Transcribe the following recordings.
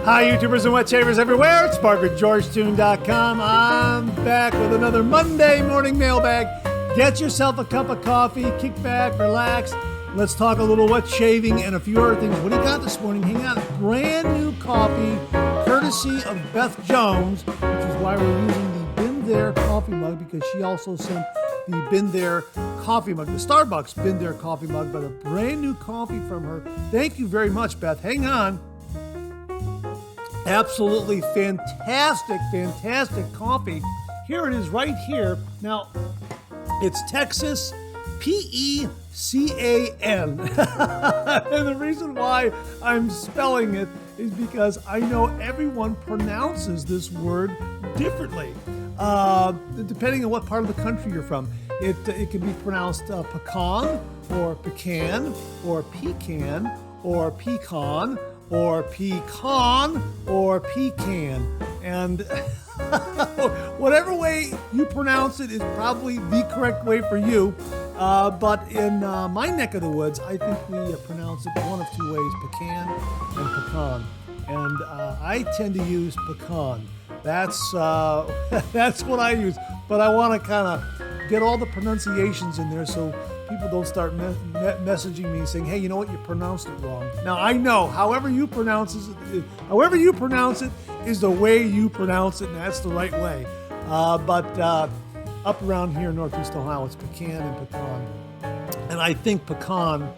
Hi, YouTubers and wet shavers everywhere. It's MargaretGeorgeTune.com. I'm back with another Monday morning mailbag. Get yourself a cup of coffee, kick back, relax. Let's talk a little wet shaving and a few other things. What do you got this morning? Hang on. Brand new coffee, courtesy of Beth Jones, which is why we're using the Been There coffee mug, because she also sent the Been There coffee mug, the Starbucks Been There coffee mug, but a brand new coffee from her. Thank you very much, Beth. Hang on. Absolutely fantastic, fantastic coffee. Here it is right here. Now, it's Texas Pecan. And the reason why I'm spelling it is because I know everyone pronounces this word differently, depending on what part of the country you're from. It can be pronounced pecan, or pecan, or pecan, or pecan, or pecan, or pecan. And whatever way you pronounce it is probably the correct way for you. But in my neck of the woods, I think we pronounce it one of two ways, pecan and pecan. And I tend to use pecan. That's what I use. But I want to kind of get all the pronunciations in there so people don't start messaging me saying, hey, you know what, you pronounced it wrong. Now, I know, however you pronounce it is the way you pronounce it, and that's the right way. But up around here in Northeast Ohio, it's pecan and pecan. And I think pecan,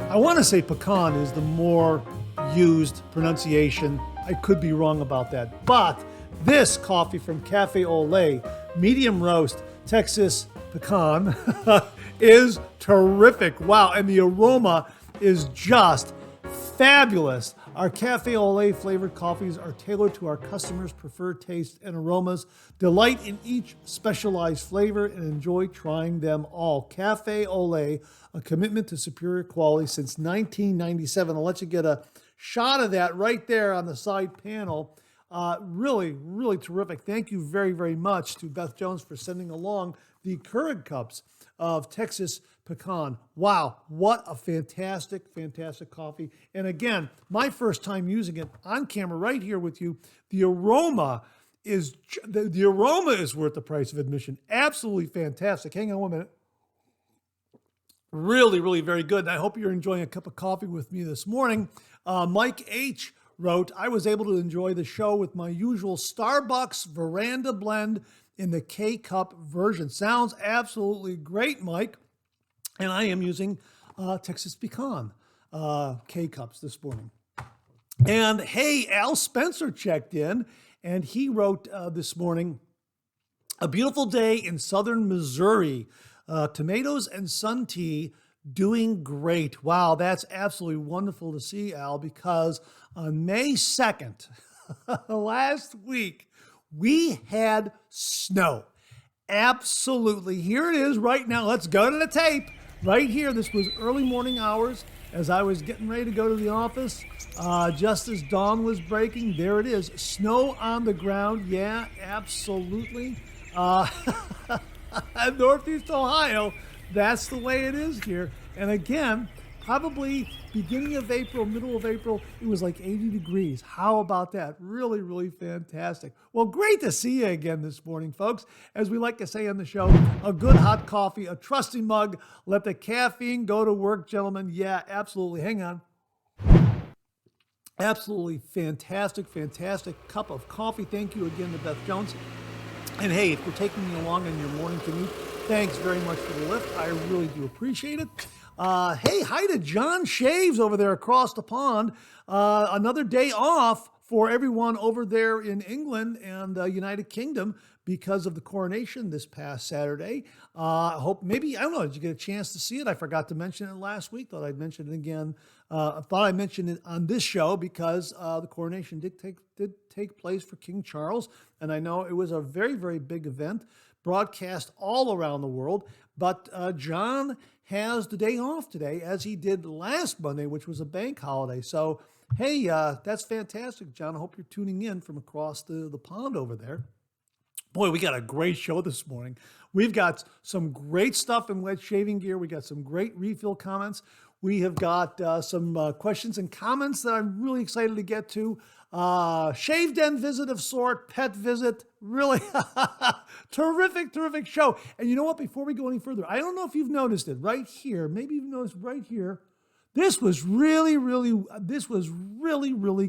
I want to say pecan is the more used pronunciation. I could be wrong about that. But this coffee from Cafe Ole, medium roast, Texas pecan, is terrific. Wow, and the aroma is just fabulous. Our Cafe Ole flavored coffees are tailored to our customers' preferred tastes and aromas. Delight in each specialized flavor and enjoy trying them all. Cafe Ole, a commitment to superior quality since 1997. I'll let you get a shot of that right there on the side panel. Really, really terrific. Thank you very, very much to Beth Jones for sending along the Keurig cups of Texas pecan. Wow, what a fantastic, fantastic coffee. And again, my first time using it on camera right here with you. The aroma is worth the price of admission. Absolutely fantastic. Hang on 1 minute. Really, really very good. And I hope you're enjoying a cup of coffee with me this morning. Mike H. wrote, I was able to enjoy the show with my usual Starbucks Veranda blend in the K-Cup version. Sounds absolutely great, Mike. And I am using Texas Pecan K-Cups this morning. And hey, Al Spencer checked in, and he wrote this morning, a beautiful day in southern Missouri. Tomatoes and sun tea doing great. Wow, that's absolutely wonderful to see, Al, because on May 2nd, last week, we had snow. Absolutely. Here it is right now. Let's go to the tape. Right here, this was early morning hours as I was getting ready to go to the office. Just as dawn was breaking, there it is. Snow on the ground. Yeah, absolutely. Northeast Ohio, that's the way it is here. And again, probably beginning of April, middle of April, it was like 80 degrees. How about that? Really, really fantastic. Well, great to see you again this morning, folks. As we like to say on the show, a good hot coffee, a trusty mug. Let the caffeine go to work, gentlemen. Yeah, absolutely. Hang on. Absolutely fantastic, fantastic cup of coffee. Thank you again to Beth Jones. And hey, if you're taking me along on your morning commute, thanks very much for the lift. I really do appreciate it. Hey, hi to John Shaves over there across the pond. Another day off for everyone over there in England and United Kingdom because of the coronation this past Saturday. I hope maybe, I don't know, did you get a chance to see it? I forgot to mention it last week. Thought I'd mention it again. I thought I mentioned it on this show because the coronation did take place for King Charles. And I know it was a very, very big event, broadcast all around the world. But John has the day off today, as he did last Monday, which was a bank holiday. So, hey, that's fantastic, John. I hope you're tuning in from across the pond over there. Boy, we got a great show this morning. We've got some great stuff in wet shaving gear. We got some great refill comments. We have got some questions and comments that I'm really excited to get to. Shave den visit of sort, pet visit, really terrific show. And you know what? Before we go any further, I don't know if you've noticed it right here. Maybe you've noticed right here. This was really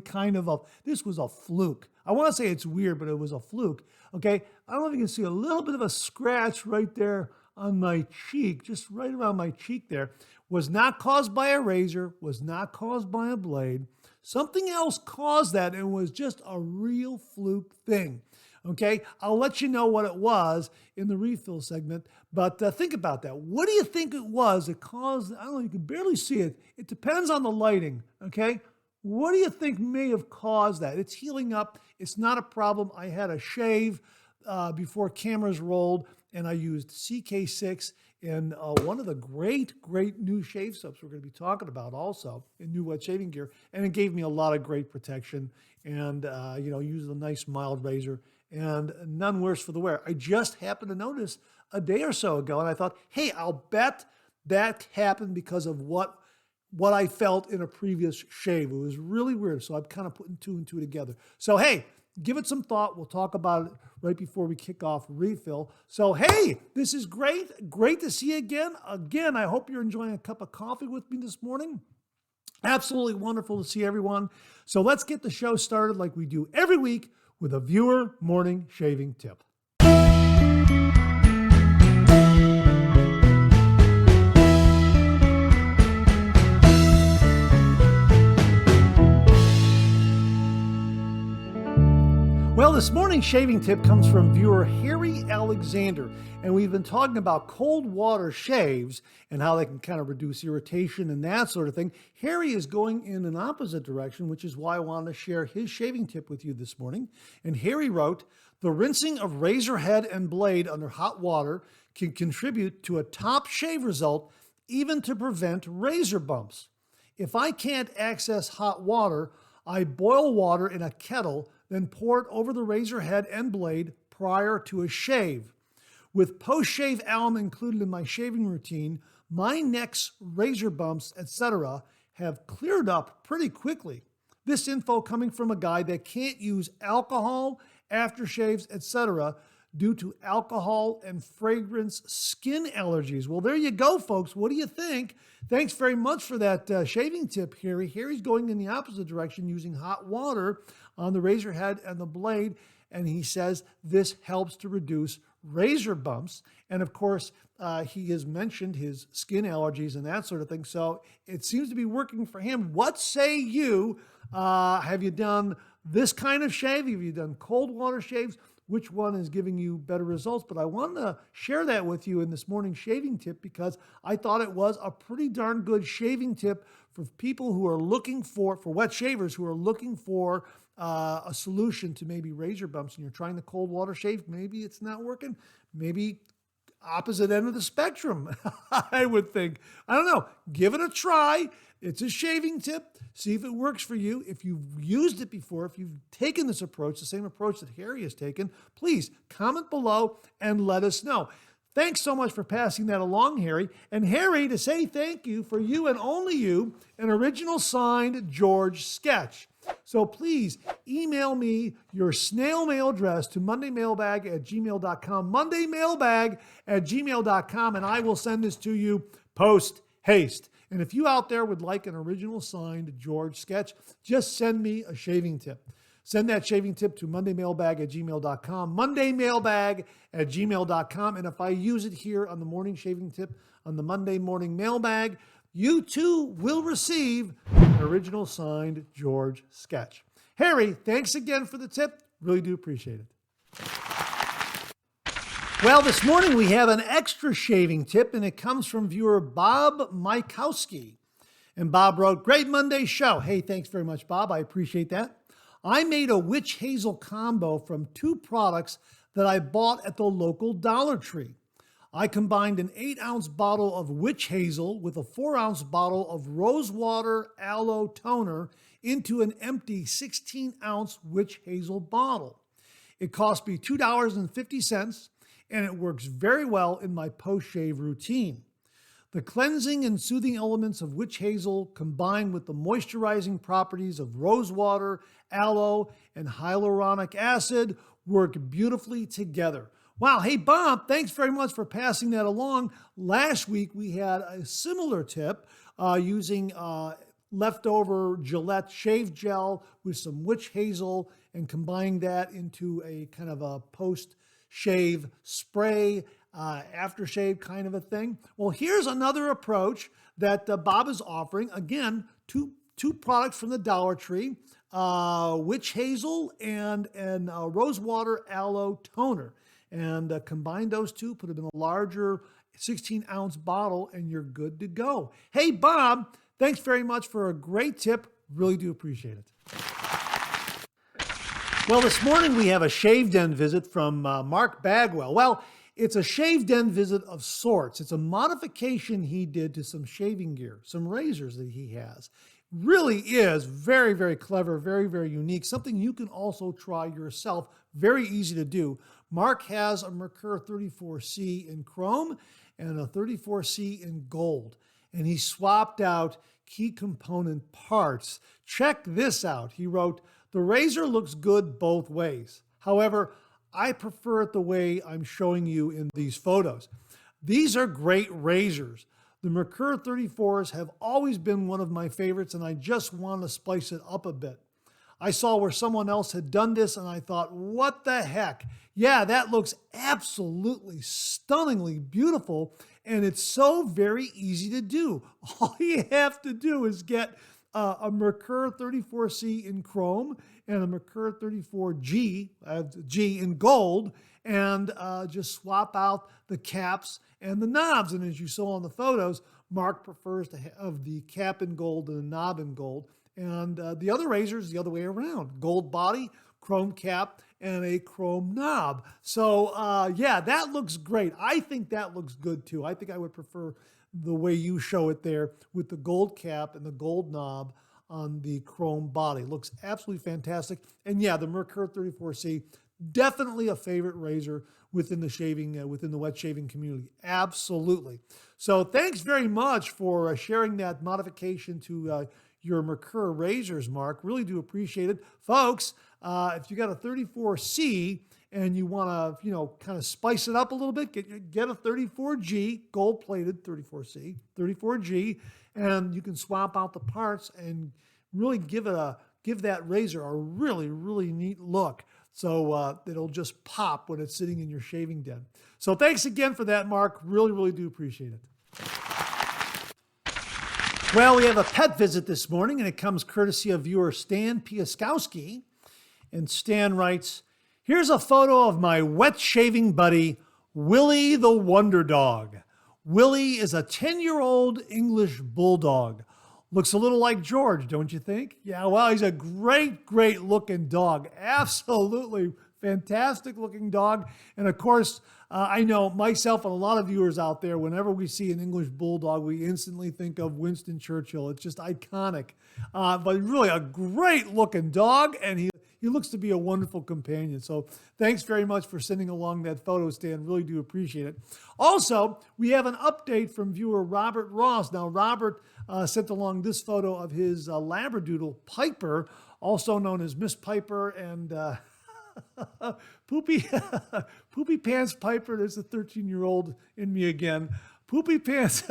kind of this was a fluke. I want to say it's weird, but it was a fluke. Okay. I don't know if you can see a little bit of a scratch right there on my cheek, just right around my cheek there. Was not caused by a razor, was not caused by a blade. Something else caused that, and it was just a real fluke thing. Okay, I'll let you know what it was in the refill segment, but think about that. What do you think it was that caused, I don't know, you can barely see it. It depends on the lighting, okay? What do you think may have caused that? It's healing up. It's not a problem. I had a shave before cameras rolled, and I used CK6 and one of the great new shave soaps we're going to be talking about also in new wet shaving gear. And it gave me a lot of great protection and, used a nice mild razor and none worse for the wear. I just happened to notice a day or so ago, and I thought, hey, I'll bet that happened because of what I felt in a previous shave. It was really weird. So I'm kind of putting two and two together. So, hey, give it some thought. We'll talk about it right before we kick off refill. So, hey, this is great. Great to see you again. Again, I hope you're enjoying a cup of coffee with me this morning. Absolutely wonderful to see everyone. So let's get the show started like we do every week with a viewer morning shaving tip. Well, this morning's shaving tip comes from viewer Harry Alexander, and we've been talking about cold water shaves and how they can kind of reduce irritation and that sort of thing. Harry is going in an opposite direction, which is why I wanted to share his shaving tip with you this morning. And Harry wrote, the rinsing of razor head and blade under hot water can contribute to a top shave result, even to prevent razor bumps. If I can't access hot water, I boil water in a kettle, then pour it over the razor head and blade prior to a shave. With post-shave alum included in my shaving routine, my neck's razor bumps, etc., have cleared up pretty quickly. This info coming from a guy that can't use alcohol, aftershaves, etc., due to alcohol and fragrance skin allergies. Well, there you go, folks. What do you think? Thanks very much for that shaving tip, Harry. Harry's going in the opposite direction using hot water on the razor head and the blade, and he says this helps to reduce razor bumps. And of course, he has mentioned his skin allergies and that sort of thing, so it seems to be working for him. What say you? Have you done this kind of shave? Have you done cold water shaves? Which one is giving you better results? But I wanted to share that with you in this morning's shaving tip because I thought it was a pretty darn good shaving tip for people who are looking for wet shavers who are looking for a solution to maybe razor bumps, and you're trying the cold water shave. Maybe it's not working. Maybe opposite end of the spectrum, I would think. I don't know. Give it a try. It's a shaving tip. See if it works for you. If you've used it before, if you've taken this approach, the same approach that Harry has taken, please comment below and let us know. Thanks so much for passing that along, Harry. And Harry, to say thank you for you and only you, an original signed George sketch. So please email me your snail mail address to mondaymailbag@gmail.com, mondaymailbag@gmail.com, and I will send this to you post haste. And if you out there would like an original signed George sketch, just send me a shaving tip. Send that shaving tip to mondaymailbag@gmail.com, mondaymailbag@gmail.com. And if I use it here on the morning shaving tip on the Monday morning mailbag, you too will receive an original signed George sketch. Harry, thanks again for the tip. Really do appreciate it. Well, this morning we have an extra shaving tip, and it comes from viewer Bob Mykowski. And Bob wrote, great Monday show. Hey, thanks very much, Bob. I appreciate that. I made a witch hazel combo from two products that I bought at the local Dollar Tree. I combined an 8-ounce bottle of witch hazel with a 4-ounce bottle of rosewater aloe toner into an empty 16-ounce witch hazel bottle. It cost me $2.50, and it works very well in my post-shave routine. The cleansing and soothing elements of witch hazel combined with the moisturizing properties of rosewater, aloe, and hyaluronic acid work beautifully together. Wow, hey Bob, thanks very much for passing that along. Last week we had a similar tip using leftover Gillette shave gel with some witch hazel and combining that into a kind of a post-shave spray, aftershave kind of a thing. Well, here's another approach that Bob is offering. Again, two products from the Dollar Tree, witch hazel and rosewater aloe toner. And combine those two, put them in a larger 16-ounce bottle, and you're good to go. Hey, Bob, thanks very much for a great tip. Really do appreciate it. Well, this morning we have a shave den visit from Mark Bagwell. Well, it's a shave den visit of sorts. It's a modification he did to some shaving gear, some razors that he has. Really is very, very clever, very, very unique. Something you can also try yourself. Very easy to do. Mark has a Mercur 34C in chrome and a 34C in gold. And he swapped out key component parts. Check this out. He wrote, "The razor looks good both ways. However, I prefer it the way I'm showing you in these photos. These are great razors. The Mercur 34s have always been one of my favorites, and I just want to spice it up a bit. I saw where someone else had done this, and I thought, what the heck? Yeah, that looks absolutely stunningly beautiful, and it's so very easy to do. All you have to do is get a Mercur 34C in chrome and a Mercur 34G G in gold, and just swap out the caps and the knobs. And as you saw in the photos, Mark prefers to have the cap in gold and the knob in gold. And the other razors the other way around. Gold body, chrome cap, and a chrome knob. So yeah, that looks great. I think that looks good too. I think I would prefer the way you show it there with the gold cap and the gold knob on the chrome body. Looks absolutely fantastic. And yeah, the Mercur 34C, definitely a favorite razor within the shaving, within the wet shaving community. Absolutely. So thanks very much for sharing that modification to your Mercur razors, Mark. Really do appreciate it. Folks, if you got a 34C and you want to, kind of spice it up a little bit, get a 34G, gold-plated 34C, 34G, and you can swap out the parts and really give that razor a really, really neat look. So it'll just pop when it's sitting in your shaving den. So thanks again for that, Mark. Really, really do appreciate it. Well, we have a pet visit this morning, and it comes courtesy of viewer Stan Piaskowski. And Stan writes, "Here's a photo of my wet shaving buddy, Willie the Wonder Dog. Willie is a 10-year-old English bulldog. Looks a little like George, don't you think? Yeah, well, he's a great, great looking dog. Absolutely fantastic looking dog. And of course, I know myself and a lot of viewers out there, whenever we see an English bulldog, we instantly think of Winston Churchill. It's just iconic. But really a great looking dog, and he looks to be a wonderful companion. So thanks very much for sending along that photo, Stan. Really do appreciate it. Also, we have an update from viewer Robert Ross. Now, Robert sent along this photo of his Labradoodle Piper, also known as Miss Piper and Poopy Pants Piper. There's the 13-year-old in me again. Poopy Pants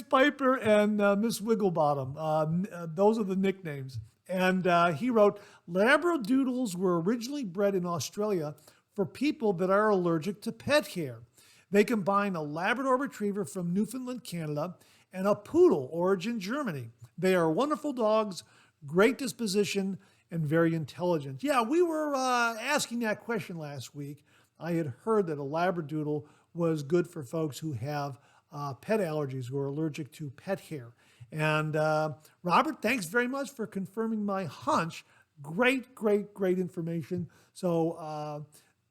Piper and Miss Wigglebottom. Those are the nicknames. And he wrote, Labradoodles were originally bred in Australia for people that are allergic to pet hair. They combine a Labrador Retriever from Newfoundland, Canada, and a Poodle, origin Germany. They are wonderful dogs, great disposition, and very intelligent. Yeah, we were asking that question last week. I had heard that a Labradoodle was good for folks who have pet allergies, who are allergic to pet hair. And Robert, thanks very much for confirming my hunch. Great, great, great information. So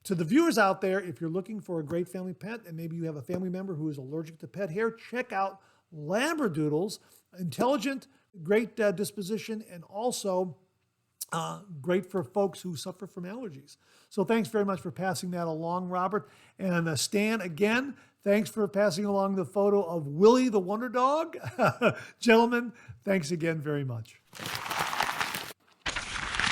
to the viewers out there, if you're looking for a great family pet and maybe you have a family member who is allergic to pet hair, check out Labradoodles. Intelligent, great disposition, and also Great for folks who suffer from allergies. So thanks very much for passing that along, Robert. And Stan, again, thanks for passing along the photo of Willie the Wonder Dog. Gentlemen, thanks again very much.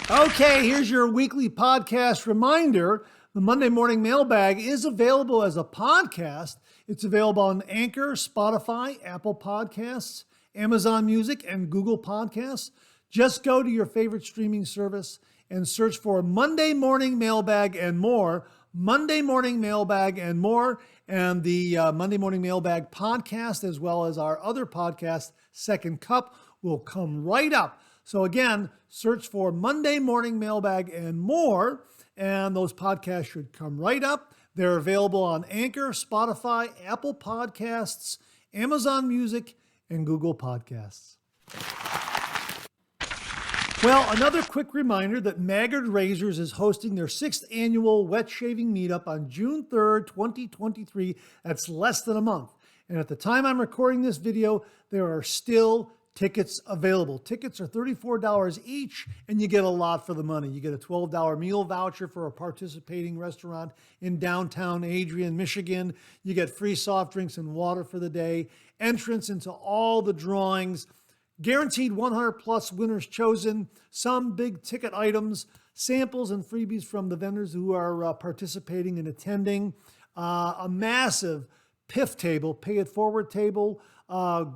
Okay, here's your weekly podcast reminder. The Monday Morning Mailbag is available as a podcast. It's available on Anchor, Spotify, Apple Podcasts, Amazon Music, and Google Podcasts. Just go to your favorite streaming service and search for Monday Morning Mailbag and more. Monday Morning Mailbag and more. And the Monday Morning Mailbag podcast, as well as our other podcast, Second Cup, will come right up. So again, search for Monday Morning Mailbag and more, and those podcasts should come right up. They're available on Anchor, Spotify, Apple Podcasts, Amazon Music, and Google Podcasts. Well, another quick reminder that Maggard Razors is hosting their 6th annual wet shaving meetup on June 3rd, 2023. That's less than a month. And at the time I'm recording this video, there are still tickets available. Tickets are $34 each, and you get a lot for the money. You get a $12 meal voucher for a participating restaurant in downtown Adrian, Michigan. You get free soft drinks and water for the day, entrance into all the drawings, guaranteed 100 plus winners chosen, some big ticket items, samples and freebies from the vendors who are participating and attending, a massive PIF table, pay it forward table,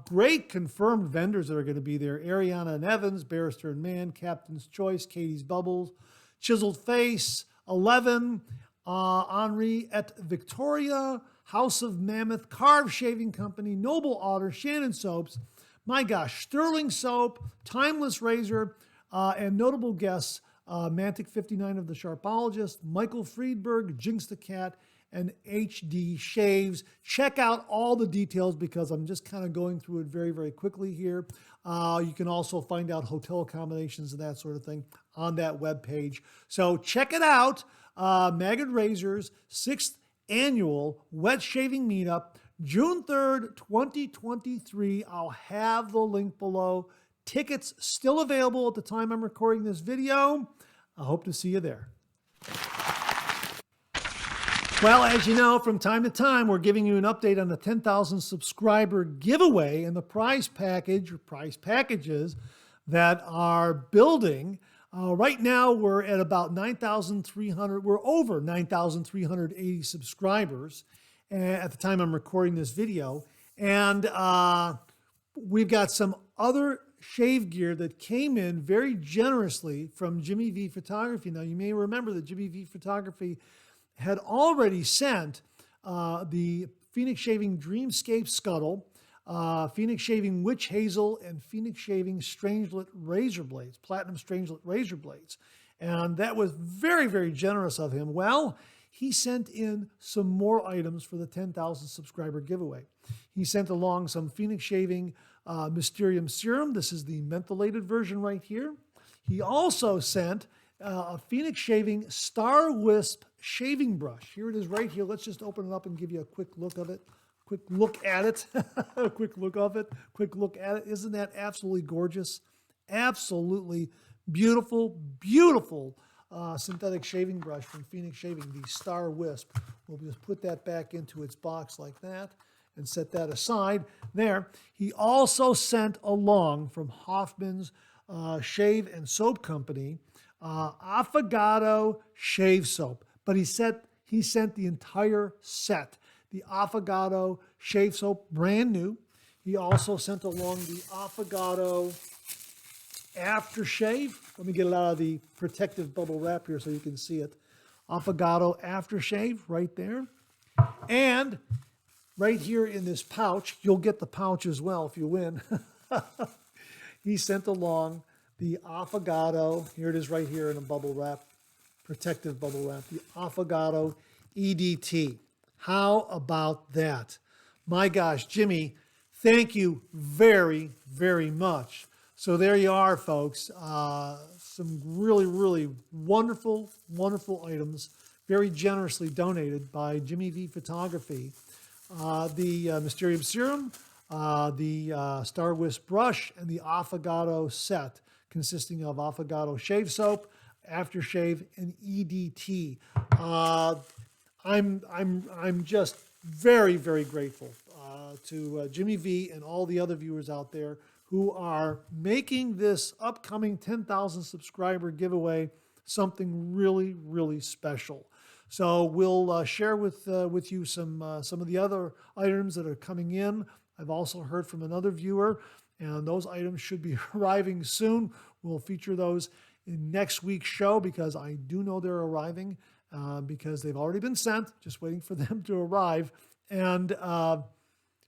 great confirmed vendors that are going to be there. Ariana and Evans, Barrister and Mann, Captain's Choice, Katie's Bubbles, Chiseled Face, 11, Henri et Victoria, House of Mammoth, Carve Shaving Company, Noble Otter, Shannon Soaps, my gosh, Sterling Soap, Timeless Razor, and notable guests, Mantic 59 of the Sharpologist, Michael Friedberg, Jinx the Cat, and HD Shaves. Check out all the details because I'm just kind of going through it very, very quickly here. You can also find out hotel accommodations and that sort of thing on that webpage. So check it out. Maggard Razors 6th Annual Wet Shaving Meetup, June 3rd, 2023. I'll have the link below. Tickets still available at the time I'm recording this video. I hope to see you there. Well, as you know, from time to time, we're giving you an update on the 10,000 subscriber giveaway and the prize package or prize packages that are building. Right now, we're at about 9,300. We're over 9,380 subscribers at the time I'm recording this video. And we've got some other shave gear that came in very generously from JimiV Photography. Now, you may remember that JimiV Photography had already sent the Phoenix Shaving Dreamscape Scuttle, Phoenix Shaving Witch Hazel, and Phoenix Shaving Strangelet Razor Blades, Platinum Strangelet Razor Blades. And that was very, very generous of him. Well, he sent in some more items for the 10,000 subscriber giveaway. He sent along some Phoenix Shaving Mysterium Serum. This is the mentholated version right here. He also sent a Phoenix Shaving Star Wisp shaving brush. Here it is right here. Let's just open it up and give you a quick look of it. Quick look at it. A quick look of it. Quick look at it. Isn't that absolutely gorgeous? Absolutely beautiful, beautiful synthetic shaving brush from Phoenix Shaving, the Star Wisp. We'll just put that back into its box like that and set that aside there. He also sent along from Hoffman's Shave and Soap Company, Affogato Shave Soap. But he sent the entire set. The Affogato Shave Soap, brand new. He also sent along the Affogato Aftershave. Let me get it out of the protective bubble wrap here so you can see it. Affogato Aftershave right there. And right here in this pouch, you'll get the pouch as well if you win. He sent along the Affogato, here it is right here in a bubble wrap, protective bubble wrap, the Affogato EDT. How about that? My gosh, Jimmy, thank you very, very much. So there you are, folks. Some really, really wonderful, wonderful items, very generously donated by JimiV Photography. The Mysterium Serum, the Star Wisp brush, and the Affogato set consisting of Affogato shave soap, aftershave, and EDT. I'm just very, very grateful to JimiV and all the other viewers out there who are making this upcoming 10,000 subscriber giveaway something really, really special. So we'll share with you some of the other items that are coming in. I've also heard from another viewer, and those items should be arriving soon. We'll feature those in next week's show because I do know they're arriving because they've already been sent, just waiting for them to arrive. And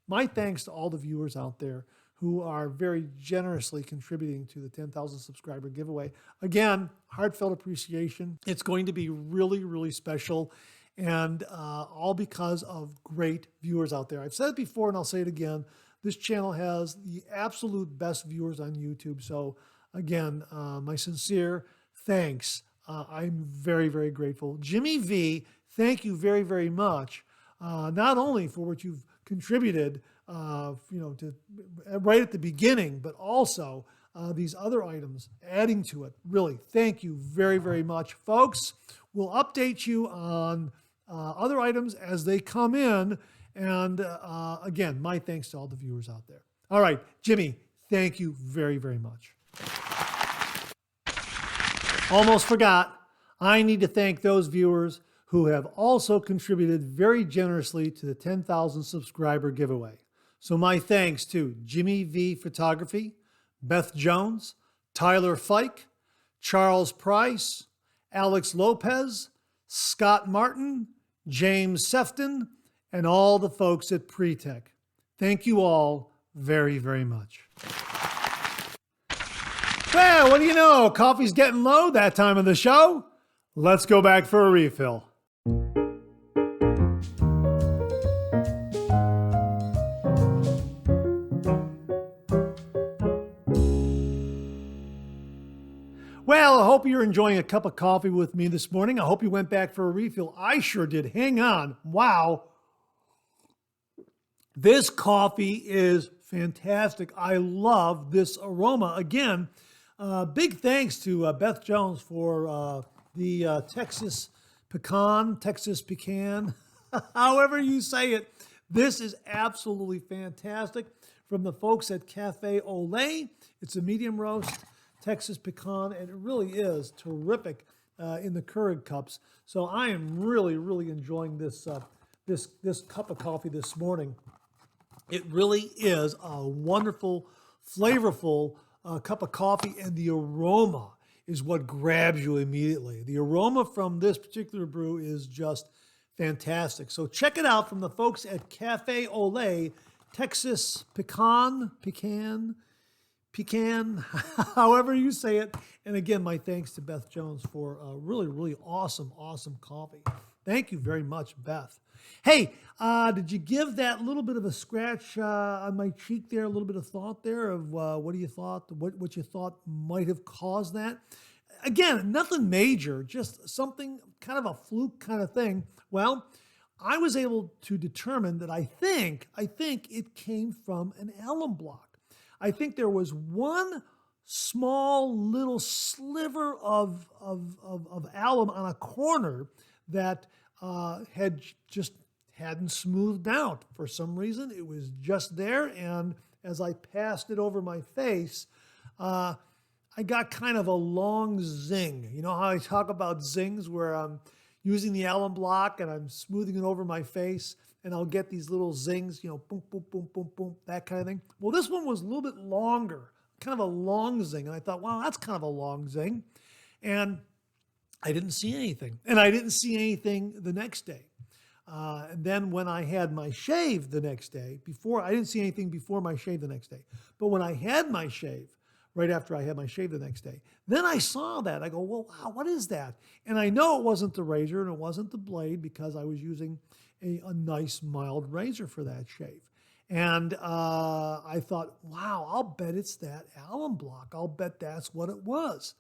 my thanks to all the viewers out there who are very generously contributing to the 10,000 subscriber giveaway. Again, heartfelt appreciation. It's going to be really, really special, and all because of great viewers out there. I've said it before and I'll say it again. This channel has the absolute best viewers on YouTube. So again, my sincere thanks. I'm very, very grateful. JimiV, thank you very, very much. Not only for what you've contributed, to right at the beginning, but also these other items adding to it. Really, thank you very, very much, folks. We'll update you on other items as they come in. And again, my thanks to all the viewers out there. All right, Jimmy, thank you very, very much. Almost forgot, I need to thank those viewers who have also contributed very generously to the 10,000 subscriber giveaway. So my thanks to JimiV Photography, Beth Jones, Tyler Fike, Charles Price, Alex Lopez, Scott Martin, James Sefton, and all the folks at Pretech. Thank you all very, very much. Well, what do you know? Coffee's getting low that time of the show. Let's go back for a refill. Well, I hope you're enjoying a cup of coffee with me this morning. I hope you went back for a refill. I sure did. Hang on. Wow. This coffee is fantastic. I love this aroma. Again, big thanks to Beth Jones for the Texas pecan, however you say it. This is absolutely fantastic. From the folks at Cafe Olay. It's a medium roast Texas pecan, and it really is terrific in the Keurig cups. So I am really, really enjoying this cup of coffee this morning. It really is a wonderful, flavorful cup of coffee, and the aroma is what grabs you immediately. The aroma from this particular brew is just fantastic. So check it out from the folks at Cafe Olay, Texas pecan, however you say it. And again, my thanks to Beth Jones for a really, really awesome coffee. Thank you very much, Beth. Hey, did you give that little bit of a scratch on my cheek there, a little bit of thought there of what you thought might have caused that? Again, nothing major, just something kind of a fluke kind of thing. Well, I was able to determine that I think it came from an alum block. I think there was one small little sliver of alum on a corner that hadn't smoothed out. For some reason, it was just there, and as I passed it over my face, I got kind of a long zing. You know how I talk about zings where I'm using the alum block and I'm smoothing it over my face, and I'll get these little zings, boom, boom, boom, boom, boom, that kind of thing. Well, this one was a little bit longer, kind of a long zing, and I thought, wow, that's kind of a long zing. And I didn't see anything. And I didn't see anything the next day. And then when I had my shave the next day, I didn't see anything before my shave the next day. But when I had my shave, right after I had my shave the next day, then I saw that. I go, well, wow, what is that? And I know it wasn't the razor and it wasn't the blade because I was using a nice mild razor for that shave. And I thought, wow, I'll bet it's that alum block. I'll bet that's what it was.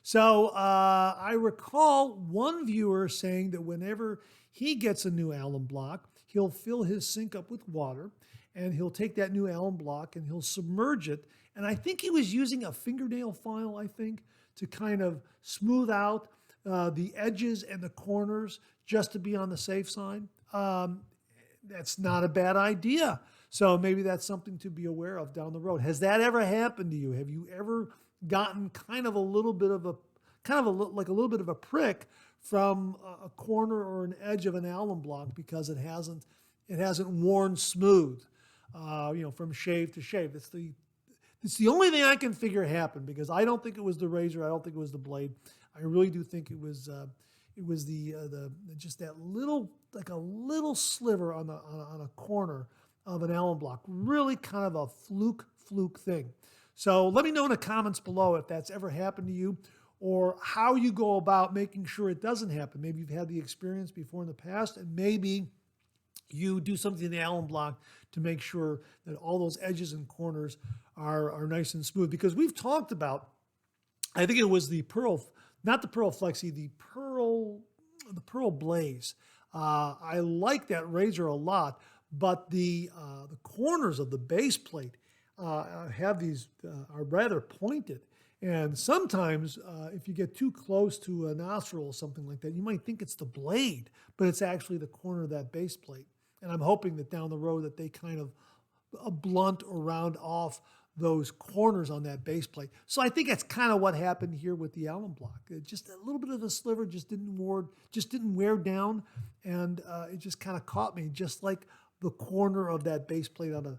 So I recall one viewer saying that whenever he gets a new alum block, he'll fill his sink up with water, and he'll take that new alum block and he'll submerge it And I think he was using a fingernail file, I think, to kind of smooth out the edges and the corners just to be on the safe side. That's not a bad idea. So maybe that's something to be aware of down the road. Has that ever happened to you? Have you ever gotten kind of a little bit of like a little bit of a prick from a corner or an edge of an alum block because it hasn't worn smooth, from shave to shave? It's the only thing I can figure happened, because I don't think it was the razor. I don't think it was the blade. I really do think it was the just that little, like a little sliver on a corner of an alum block. Really kind of a fluke thing. So let me know in the comments below if that's ever happened to you, or how you go about making sure it doesn't happen. Maybe you've had the experience before in the past, and maybe you do something in the alum block to make sure that all those edges and corners are nice and smooth. Because we've talked about, I think it was the Pearl, not the Pearl Flexi, the Pearl Blaze. I like that razor a lot, but the corners of the base plate are rather pointed. And sometimes if you get too close to a nostril or something like that, you might think it's the blade, but it's actually the corner of that base plate. And I'm hoping that down the road that they kind of blunt or round off those corners on that base plate. So I think that's kind of what happened here with the alum block. Just a little bit of a sliver just didn't wear down, and it just kind of caught me, just like the corner of that base plate on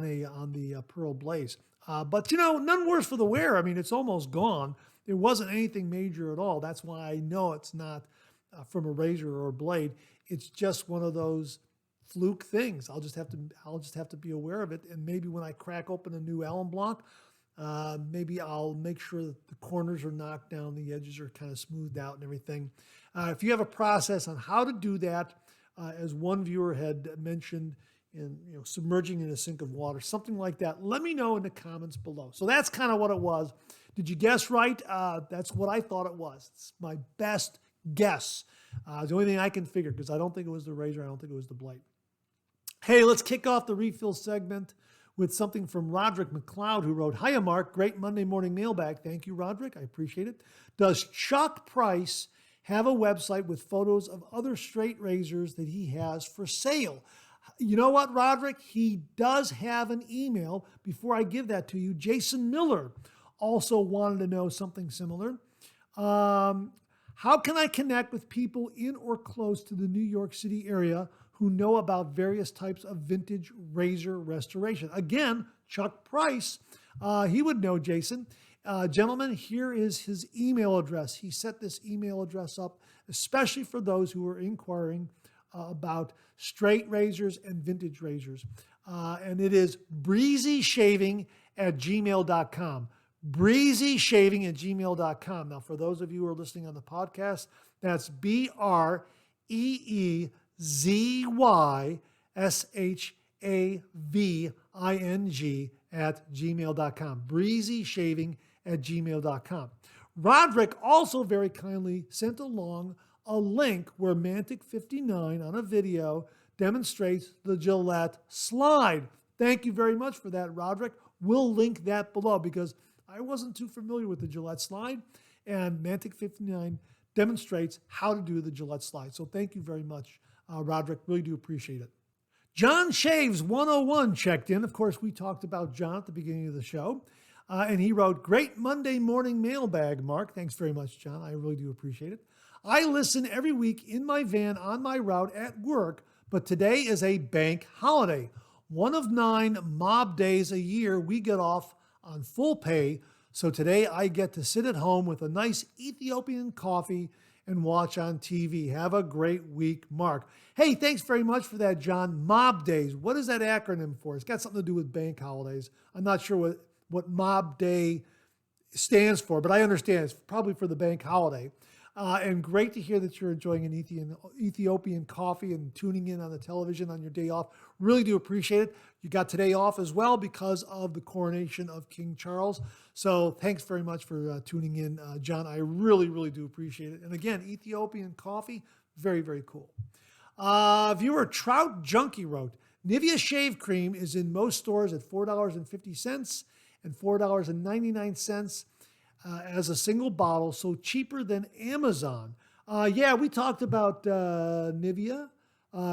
the Pearl Blaze. But none worse for the wear. I mean, it's almost gone. There wasn't anything major at all. That's why I know it's not from a razor or a blade. It's just one of those fluke things. I'll just have to be aware of it. And maybe when I crack open a new alum block, maybe I'll make sure that the corners are knocked down, the edges are kind of smoothed out and everything. If you have a process on how to do that, as one viewer had mentioned, in submerging in a sink of water, something like that, let me know in the comments below. So that's kind of what it was. Did you guess right? That's what I thought it was. It's my best guess. The only thing I can figure, because I don't think it was the razor, I don't think it was the blade. Hey, let's kick off the refill segment with something from Roderick MacCleod, who wrote, "Hiya, Mark. Great Monday morning mailbag." Thank you, Roderick. I appreciate it. Does Chuck Price have a website with photos of other straight razors that he has for sale? You know what, Roderick? He does have an email. Before I give that to you, Jason Miller also wanted to know something similar. How can I connect with people in or close to the New York City area who know about various types of vintage razor restoration? Again, Chuck Price, he would know, Jason. Gentlemen, here is his email address. He set this email address up especially for those who are inquiring about straight razors and vintage razors. And it is breezyshaving@gmail.com. breezyshaving@gmail.com. Now, for those of you who are listening on the podcast, that's breezyshaving@gmail.com. breezyshaving@gmail.com. Roderick also very kindly sent along a link where Mantic59 on a video demonstrates the Gillette slide. Thank you very much for that, Roderick. We'll link that below because I wasn't too familiar with the Gillette slide, and Mantic59 demonstrates how to do the Gillette slide. So thank you very much, Roderick. Really do appreciate it. John Shaves 101 checked in. Of course, we talked about John at the beginning of the show. And he wrote, "Great Monday morning mailbag, Mark." Thanks very much, John. I really do appreciate it. "I listen every week in my van on my route at work, but today is a bank holiday. One of 9 mob days a year we get off on full pay. So today I get to sit at home with a nice Ethiopian coffee and watch on TV. Have a great week, Mark." Hey, thanks very much for that, John. Mob days. What is that acronym for? It's got something to do with bank holidays. I'm not sure what Mob Day stands for, but I understand it's probably for the bank holiday. And great to hear that you're enjoying an Ethiopian coffee and tuning in on the television on your day off. Really do appreciate it. You got today off as well because of the coronation of King Charles. So thanks very much for tuning in, John. I really, really do appreciate it. And again, Ethiopian coffee, very, very cool. Viewer Trout Junkie wrote, "Nivea shave cream is in most stores at $4.50. and $4.99 as a single bottle, so cheaper than Amazon. Yeah, we talked about Nivea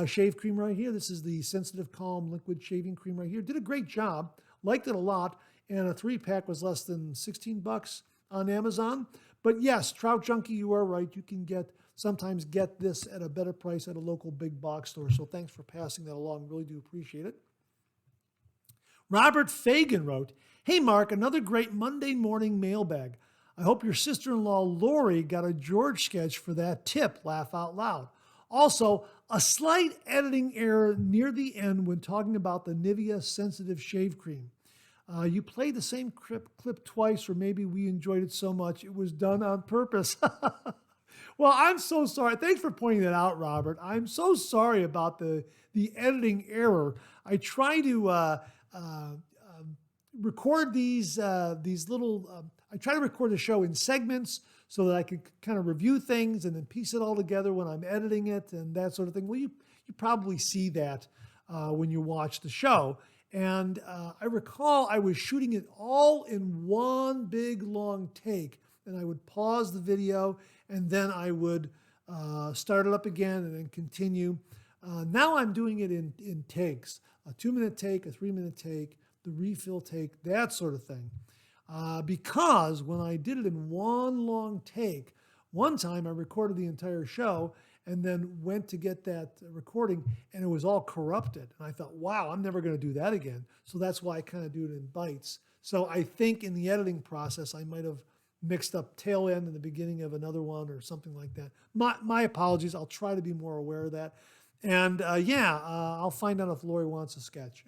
shave cream right here. This is the Sensitive Calm Liquid Shaving Cream right here. Did a great job. Liked it a lot. And a 3-pack was less than $16 on Amazon. But yes, Trout Junkie, you are right. You can sometimes get this at a better price at a local big box store. So thanks for passing that along. Really do appreciate it. Robert Fagan wrote, "Hey Mark, another great Monday morning mailbag. I hope your sister-in-law Lori got a George sketch for that tip. Laugh out loud. Also, a slight editing error near the end when talking about the Nivea Sensitive Shave Cream. You played the same clip twice, or maybe we enjoyed it so much it was done on purpose." Well, I'm so sorry. Thanks for pointing that out, Robert. I'm so sorry about the editing error. I try to record these little. I try to record the show in segments so that I can kind of review things and then piece it all together when I'm editing it and that sort of thing. Well, you probably see that when you watch the show. And I recall I was shooting it all in one big long take, and I would pause the video and then I would start it up again and then continue. Now I'm doing it in takes, a 2-minute take, a 3-minute take, the refill take, that sort of thing. Because when I did it in one long take, one time I recorded the entire show and then went to get that recording and it was all corrupted. And I thought, wow, I'm never going to do that again. So that's why I kind of do it in bites. So I think in the editing process, I might have mixed up tail end and the beginning of another one or something like that. My apologies. I'll try to be more aware of that. And I'll find out if Lori wants a sketch.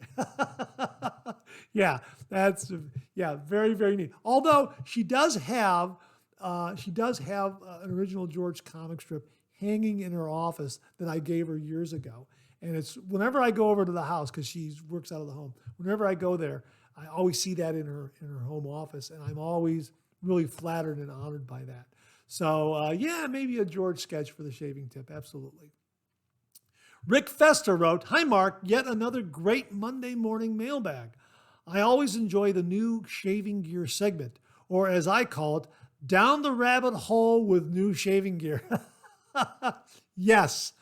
That's very, very neat. Although she does have an original George comic strip hanging in her office that I gave her years ago. And it's whenever I go over to the house, because she works out of the home, whenever I go there, I always see that in her home office, and I'm always really flattered and honored by that. So maybe a George sketch for the shaving tip, absolutely. Rick Fester wrote, "Hi Mark, yet another great Monday morning mailbag. I always enjoy the new shaving gear segment, or as I call it, down the rabbit hole with new shaving gear." Yes,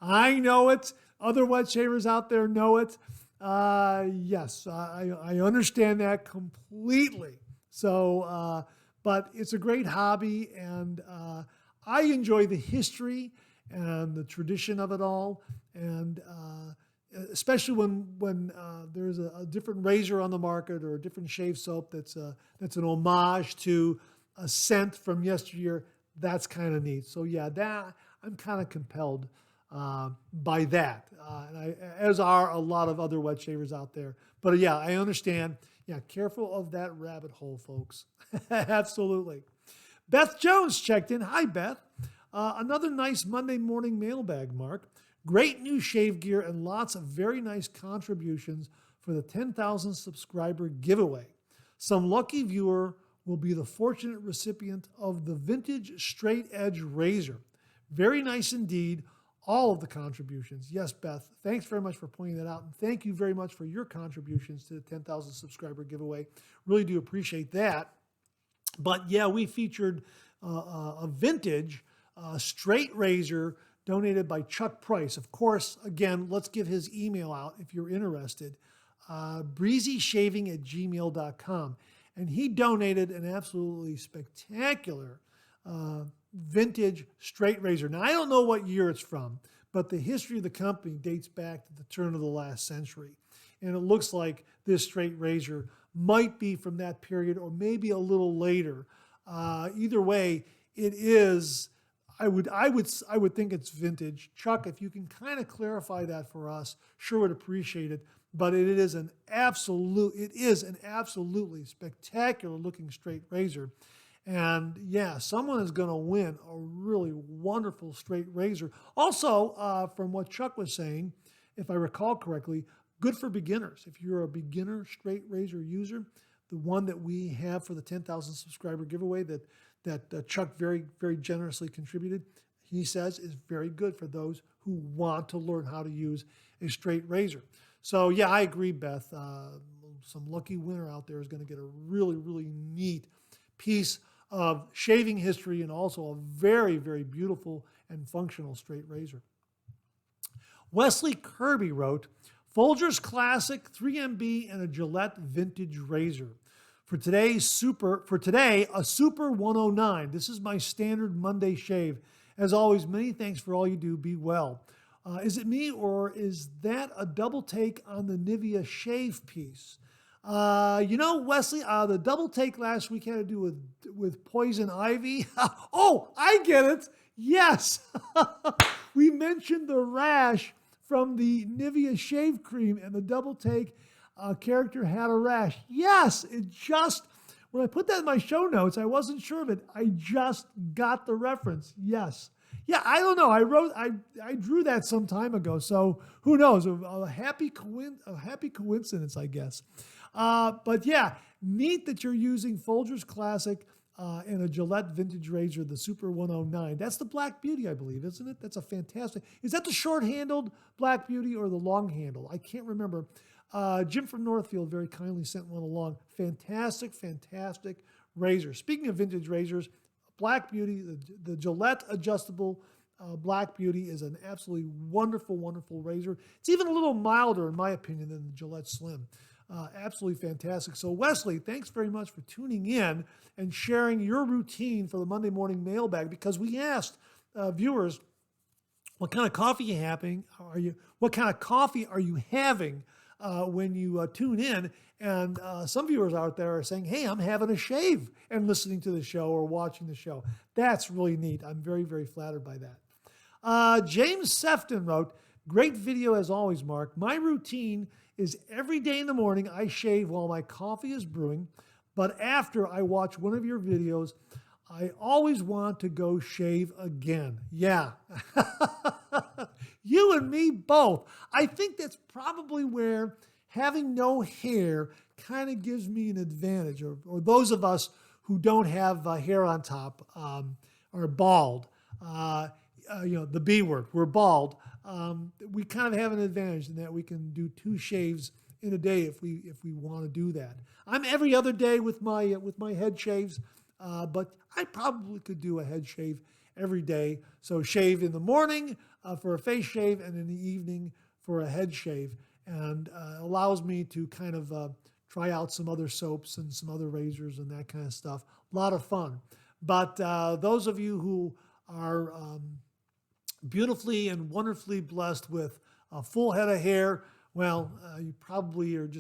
I know it. Other wet shavers out there know it. Yes, I understand that completely. So, but it's a great hobby, and I enjoy the history and the tradition of it all, and especially when there's a different razor on the market or a different shave soap that's an homage to a scent from yesteryear. That's kind of neat. So yeah, that I'm kind of compelled by that, as are a lot of other wet shavers out there. But yeah, I understand. Yeah, careful of that rabbit hole, folks. Absolutely. Beth Jones checked in. Hi, Beth. Another nice Monday morning mailbag, Mark. Great new shave gear and lots of very nice contributions for the 10,000 subscriber giveaway. Some lucky viewer will be the fortunate recipient of the vintage straight edge razor. Very nice indeed, all of the contributions. Yes, Beth, thanks very much for pointing that out. And thank you very much for your contributions to the 10,000 subscriber giveaway. Really do appreciate that. But yeah, we featured a vintage straight razor donated by Chuck Price. Of course, again, let's give his email out if you're interested. breezyshaving@gmail.com. And he donated an absolutely spectacular vintage straight razor. Now, I don't know what year it's from, but the history of the company dates back to the turn of the last century. And it looks like this straight razor might be from that period or maybe a little later. Either way, it is, I would think it's vintage. Chuck, if you can kind of clarify that for us, sure would appreciate it. But it is an absolutely spectacular looking straight razor. And yeah, someone is going to win a really wonderful straight razor. Also, from what Chuck was saying, if I recall correctly, good for beginners. If you're a beginner straight razor user, the one that we have for the 10,000 subscriber giveaway that Chuck very, very generously contributed, he says is very good for those who want to learn how to use a straight razor. So yeah, I agree, Beth. lucky winner out there is going to get a really, really neat piece of shaving history and also a very, very beautiful and functional straight razor. Wesley Kirby wrote, Folgers Classic 3MB and a Gillette Vintage Razor. For today, a Super 109. This is my standard Monday shave. As always, many thanks for all you do. Be well. Is it me or is that a double take on the Nivea shave piece? Wesley, the double take last week had to do with poison ivy. Oh, I get it. Yes. We mentioned the rash from the Nivea shave cream, and the double take character had a rash. Yes, when I put that in my show notes, I wasn't sure of it. I just got the reference. Yes. Yeah, I don't know. I drew that some time ago, so who knows? A happy coincidence, I guess. But yeah, neat that you're using Folgers Classic and a Gillette Vintage Razor, the Super 109. That's the Black Beauty, I believe, isn't it? That's a fantastic. Is that the short-handled Black Beauty or the long-handled? I can't remember. Jim from Northfield very kindly sent one along. Fantastic, fantastic razor. Speaking of vintage razors, Black Beauty, the Gillette adjustable Black Beauty is an absolutely wonderful, wonderful razor. It's even a little milder, in my opinion, than the Gillette Slim. Absolutely fantastic. So Wesley, thanks very much for tuning in and sharing your routine for the Monday morning mailbag, because we asked viewers, what kind of coffee what kind of coffee are you having when you tune in? And some viewers out there are saying, hey, I'm having a shave and listening to the show or watching the show. That's really neat. I'm very, very flattered by that. James Sefton wrote, great video as always, Mark. My routine is every day in the morning I shave while my coffee is brewing, but after I watch one of your videos, I always want to go shave again. Yeah. You and me both. I think that's probably where having no hair kind of gives me an advantage, or those of us who don't have hair on top are bald. The B word, we're bald. We kind of have an advantage in that we can do 2 shaves in a day if we want to do that. I'm every other day with my head shaves, but I probably could do a head shave every day. So shave in the morning for a face shave and in the evening for a head shave, and allows me to kind of try out some other soaps and some other razors and that kind of stuff. A lot of fun. But those of you who are beautifully and wonderfully blessed with a full head of hair, well, you probably are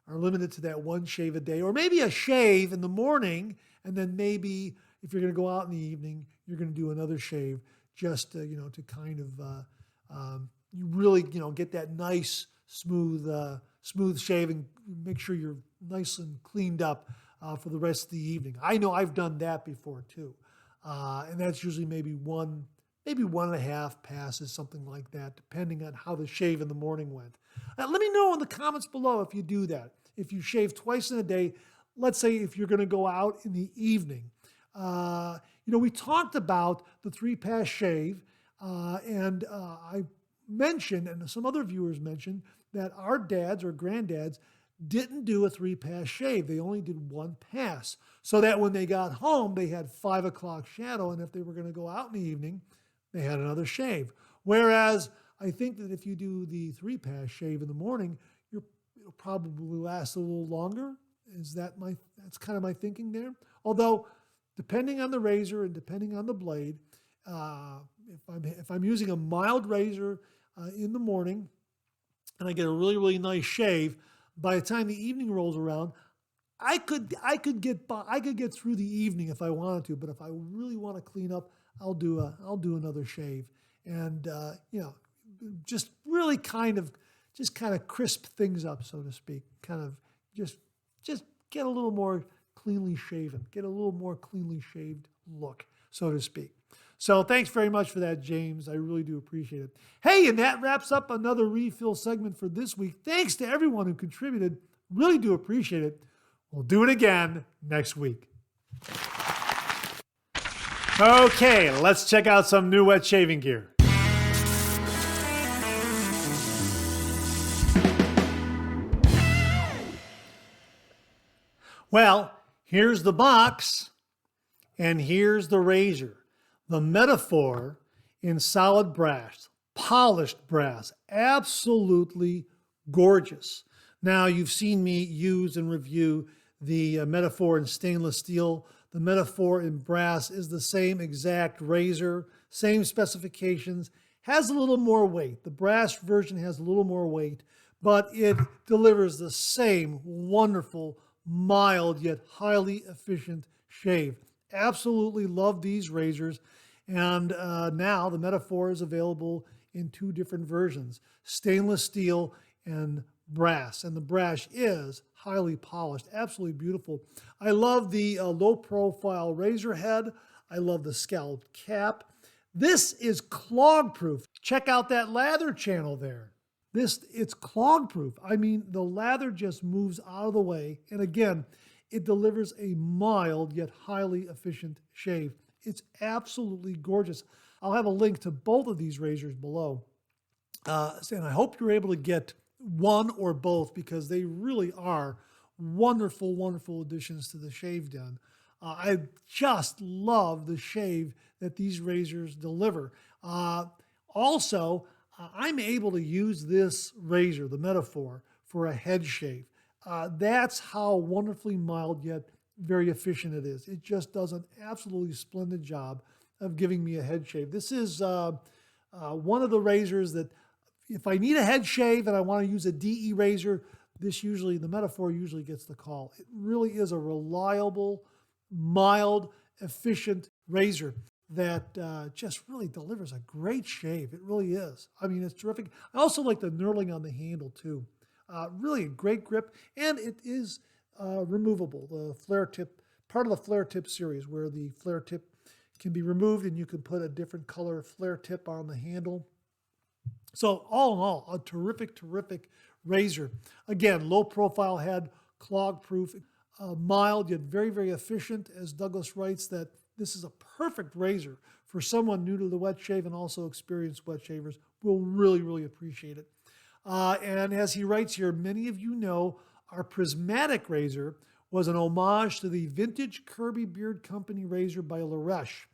limited to that 1 shave a day, or maybe a shave in the morning, and then maybe if you're going to go out in the evening, you're going to do another shave just to kind of you really get that nice smooth shave and make sure you're nice and cleaned up for the rest of the evening. I know I've done that before too, and that's usually maybe 1.5 passes, something like that, depending on how the shave in the morning went. Let me know in the comments below if you do that. If you shave twice in a day, let's say if you're going to go out in the evening. We talked about the 3-pass shave, and I mentioned, and some other viewers mentioned, that our dads or granddads didn't do a 3-pass shave. They only did 1 pass, so that when they got home, they had 5 o'clock shadow, and if they were going to go out in the evening, they had another shave. Whereas I think that if you do the 3-pass shave in the morning, it'll probably last a little longer. That's kind of my thinking there. Although, depending on the razor and depending on the blade, if I'm using a mild razor in the morning and I get a really, really nice shave, by the time the evening rolls around, I could get through the evening if I wanted to. But if I really want to clean up, I'll do another shave, and just really kind of crisp things up, so to speak. Kind of just get a little more cleanly shaven, get a little more cleanly shaved look, so to speak. So thanks very much for that, James. I really do appreciate it. Hey, and that wraps up another refill segment for this week. Thanks to everyone who contributed. Really do appreciate it. We'll do it again next week. Okay, let's check out some new wet shaving gear. Well, here's the box, and here's the razor. The Metaphor in solid brass, polished brass, absolutely gorgeous. Now, you've seen me use and review the Metaphor in stainless steel. The Metaphor in brass is the same exact razor, same specifications, has a little more weight. The brass version has a little more weight, but it delivers the same wonderful, mild, yet highly efficient shave. Absolutely love these razors. And now the Metaphor is available in two different versions, stainless steel and brass. And the brass is highly polished, absolutely beautiful. I love the low profile razor head. I love the scalloped cap. This is clog proof. Check out that lather channel there. It's clog proof. I mean, the lather just moves out of the way. And again, it delivers a mild yet highly efficient shave. It's absolutely gorgeous. I'll have a link to both of these razors below. And I hope you're able to get one or both because they really are wonderful, wonderful additions to the shave den. I just love the shave that these razors deliver. Also, I'm able to use this razor, the Metaphor, for a head shave. That's how wonderfully mild yet very efficient it is. It just does an absolutely splendid job of giving me a head shave. This is one of the razors that if I need a head shave and I want to use a DE razor, the Metaphor usually gets the call. It really is a reliable, mild, efficient razor that just really delivers a great shave. It really is. I mean, it's terrific. I also like the knurling on the handle too. Really a great grip, and it is removable. The flare tip, part of the flare tip series where the flare tip can be removed and you can put a different color flare tip on the handle. So all in all, a terrific, terrific razor. Again, low profile head, clog proof, mild yet very, very efficient. As Douglas writes, that this is a perfect razor for someone new to the wet shave and also experienced wet shavers will really, really appreciate it. And as he writes here, many of you know our prismatic razor was an homage to the vintage Kirby Beard Company razor by Laresh.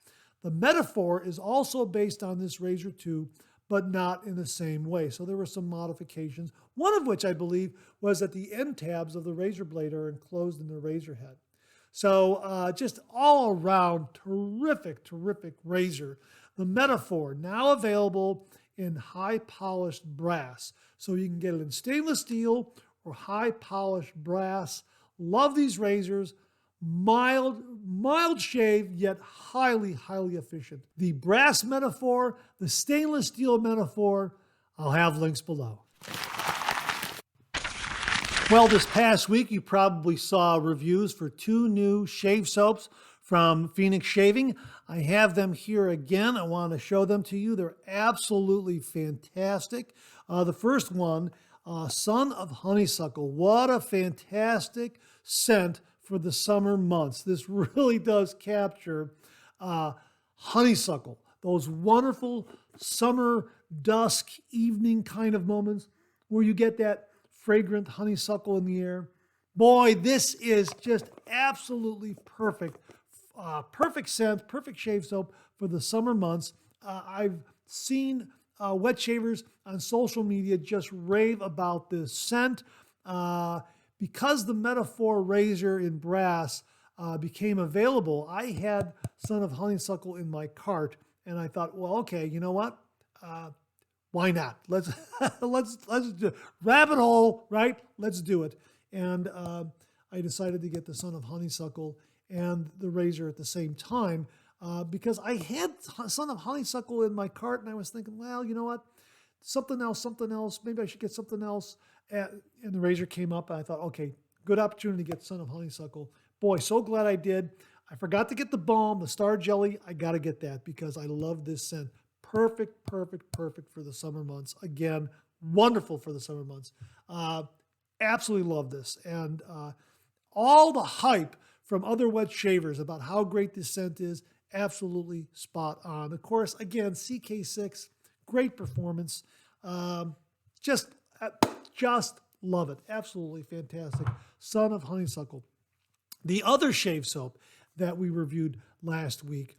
The Metaphor is also based on this razor too, but not in the same way. So there were some modifications, one of which I believe was that the end tabs of the razor blade are enclosed in the razor head. So just all around terrific, terrific razor. The Metaphor now available in high polished brass. So you can get it in stainless steel or high polished brass. Love these razors. Mild shave, yet highly, highly efficient. The brass Metaphor, the stainless steel Metaphor, I'll have links below. Well, this past week, you probably saw reviews for two new shave soaps from Phoenix Shaving. I have them here again. I want to show them to you. They're absolutely fantastic. The first one, Son of Honeysuckle. What a fantastic scent for the summer months. This really does capture honeysuckle, those wonderful summer dusk evening kind of moments where you get that fragrant honeysuckle in the air. Boy, this is just absolutely perfect. Perfect scent, perfect shave soap for the summer months. I've seen wet shavers on social media just rave about this scent. Because the Metaphor razor in brass became available, I had Son of Honeysuckle in my cart, and I thought, well, okay, you know what? Why not? Let's do it. Rabbit hole, right? Let's do it. And I decided to get the Son of Honeysuckle and the razor at the same time because I had Son of Honeysuckle in my cart, and I was thinking, well, you know what? Something else. Maybe I should get something else. And the razor came up, and I thought, okay, good opportunity to get Son of Honeysuckle. Boy, so glad I did. I forgot to get the balm, the star jelly. I got to get that because I love this scent. Perfect for the summer months. Again, wonderful for the summer months. Absolutely love this. And all the hype from other wet shavers about how great this scent is, absolutely spot on. Of course, again, CK6, great performance. Just love it. Absolutely fantastic. Son of Honeysuckle. The other shave soap that we reviewed last week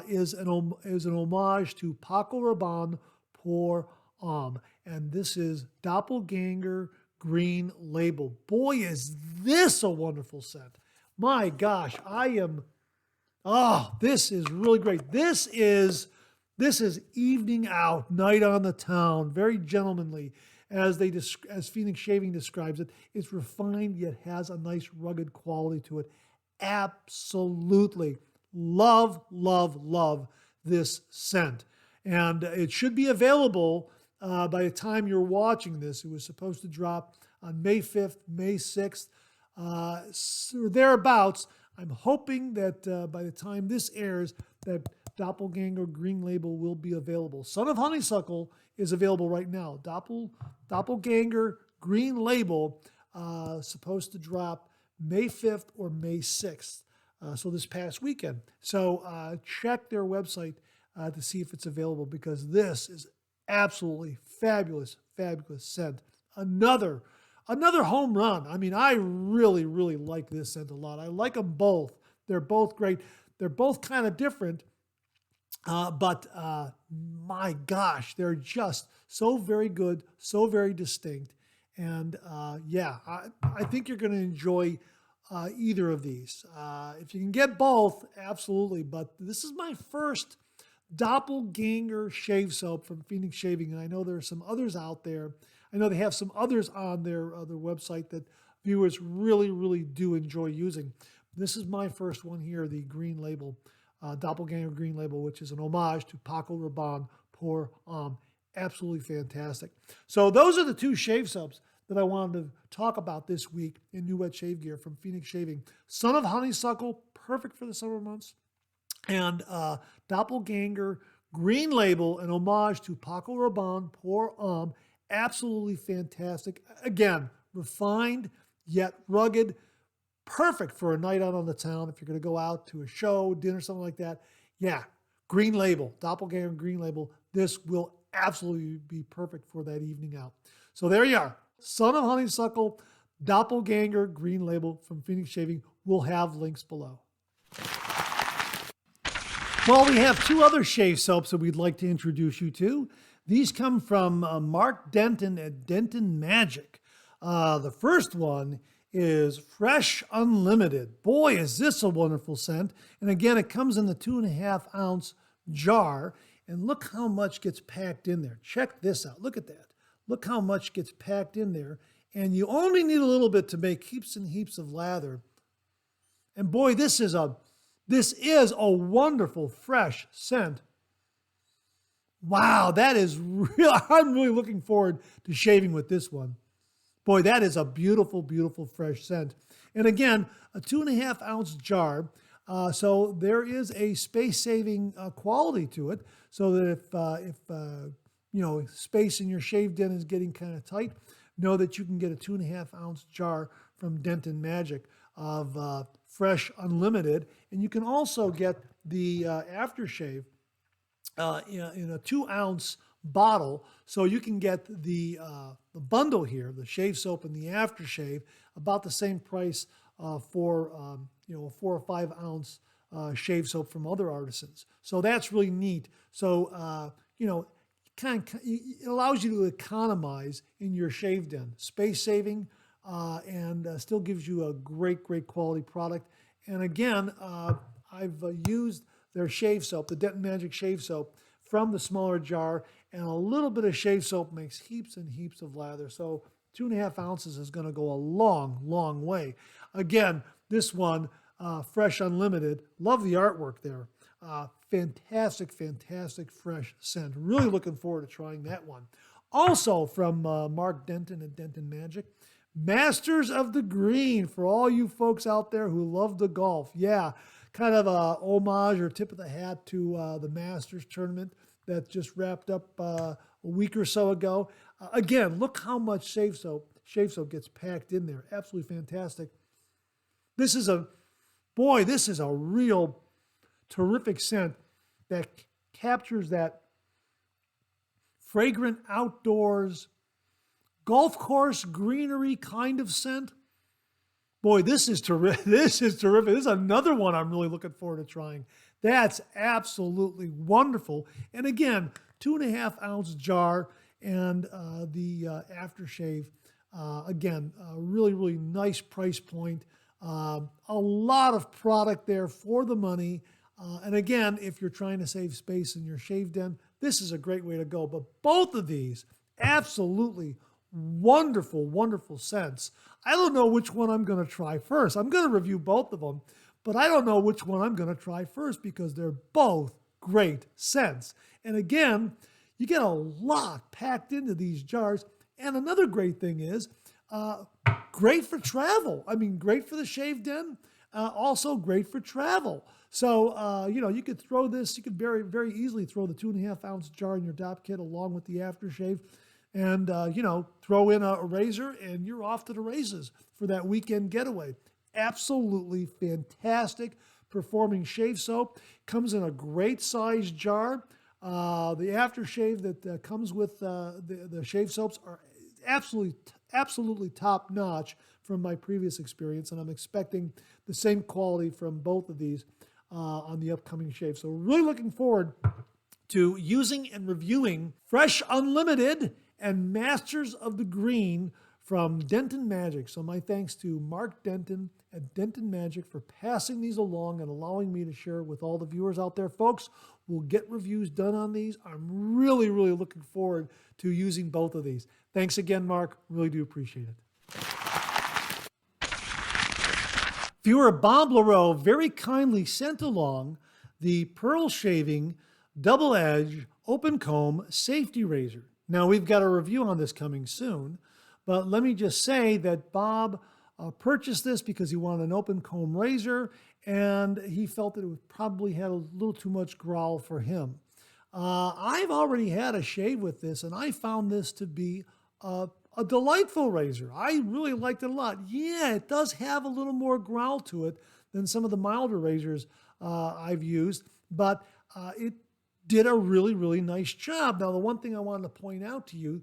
is an homage to Paco Rabanne Pour Homme, and this is Doppelganger Green Label. Boy, is this a wonderful scent. My gosh, this is really great. This is evening out, night on the town, very gentlemanly. As Phoenix Shaving describes it, it's refined yet has a nice rugged quality to it. Absolutely love this scent. And it should be available by the time you're watching this. It was supposed to drop on May 5th, May 6th, or thereabouts. I'm hoping that by the time this airs, that Doppelganger Green Label will be available. Son of Honeysuckle is available right now. Doppelganger Green Label supposed to drop May 5th or May 6th, so this past weekend. So check their website to see if it's available, because this is absolutely fabulous scent. Another home run. I mean, I really like this scent a lot. I like them both. They're both great. They're both kind of different, but my gosh, they're just so very good, so very distinct. And I think you're going to enjoy either of these. If you can get both, absolutely. But this is my first Doppelganger shave soap from Phoenix Shaving, and I know there are some others out there. I know they have some others on their website that viewers really do enjoy using. This is my first one here, the Green Label, Doppelganger Green Label, which is an homage to Paco Rabanne Pour Homme. Absolutely fantastic. So those are the two shave soaps that I wanted to talk about this week in New Wet Shave Gear from Phoenix Shaving. Son of Honeysuckle, perfect for the summer months. And Doppelganger Green Label, an homage to Paco Rabanne Pour Homme. Absolutely fantastic. Again, refined yet rugged. Perfect for a night out on the town if you're going to go out to a show, dinner, something like that. Yeah, Green Label, Doppelganger Green Label. This will absolutely be perfect for that evening out. So there you are. Son of Honeysuckle, Doppelganger Green Label from Phoenix Shaving. We'll have links below. Well, we have two other shave soaps that we'd like to introduce you to. These come from Mark Denton at Denton Majik. The first one is Fresh Unlimited. Boy, is this a wonderful scent. And again, it comes in the 2.5 ounce jar. And look how much gets packed in there. Check this out. Look at that. Look how much gets packed in there. And you only need a little bit to make heaps and heaps of lather. And boy, this is a wonderful fresh scent. Wow, that is real. I'm really looking forward to shaving with this one. Boy, that is a beautiful fresh scent. And again, a 2.5 ounce jar. So there is a space-saving quality to it, so that if space in your shave den is getting kind of tight, know that you can get a 2.5 ounce jar from Denton Majik of Fresh Unlimited, and you can also get the aftershave in a 2 ounce bottle, so you can get the bundle here, the shave soap and the aftershave, about the same price for a 4 or 5 ounce shave soap from other artisans. So that's really neat. So it allows you to economize in your shave den, space saving, and still gives you a great quality product. And again, I've used their shave soap, the Denton Majik shave soap, from the smaller jar, and a little bit of shave soap makes heaps and heaps of lather. So 2.5 ounces is going to go a long way. Again, this one, Fresh Unlimited, love the artwork there. Fantastic fresh scent. Really looking forward to trying that one. Also from Mark Denton at Denton Majik, Masters of the Green, for all you folks out there who love the golf. Yeah, kind of a homage or tip of the hat to the Masters tournament that just wrapped up a week or so ago. Again, look how much shave soap gets packed in there. Absolutely fantastic. This is a real terrific scent that captures that fragrant outdoors golf course greenery kind of scent. Boy, this is terrific. This is terrific. This is another one I'm really looking forward to trying. That's absolutely wonderful. And again, 2.5 ounce jar and the aftershave. Again, really, really nice price point. A lot of product there for the money. And again, if you're trying to save space in your shave den, this is a great way to go. But both of these, absolutely wonderful, wonderful scents. I don't know which one I'm going to try first. I'm going to review both of them, but I don't know which one I'm going to try first because they're both great scents. And again, you get a lot packed into these jars. And another great thing is, great for travel. I mean, great for the shave den, also great for travel. So, you could throw this, you could very, very easily throw the 2.5 ounce jar in your Dop kit along with the aftershave and, throw in a razor and you're off to the races for that weekend getaway. Absolutely fantastic performing shave soap. Comes in a great size jar. The aftershave that comes with the shave soaps are absolutely top notch from my previous experience, and I'm expecting the same quality from both of these on the upcoming shave. So really looking forward to using and reviewing Fresh Unlimited and Masters of the Green from Denton Majik. So my thanks to Mark Denton at Denton Majik for passing these along and allowing me to share with all the viewers out there. Folks, we'll get reviews done on these. I'm really, really looking forward to using both of these. Thanks again, Mark. Really do appreciate it. Viewer Bob Lareau very kindly sent along the Pearl Shaving Double Edge Open Comb Safety Razor. Now, we've got a review on this coming soon, but let me just say that Bob purchased this because he wanted an open comb razor, and he felt that it probably had a little too much growl for him. I've already had a shave with this, and I found this to be a delightful razor. I really liked it a lot. Yeah, it does have a little more growl to it than some of the milder razors I've used, but it did a really, really nice job. Now, the one thing I wanted to point out to you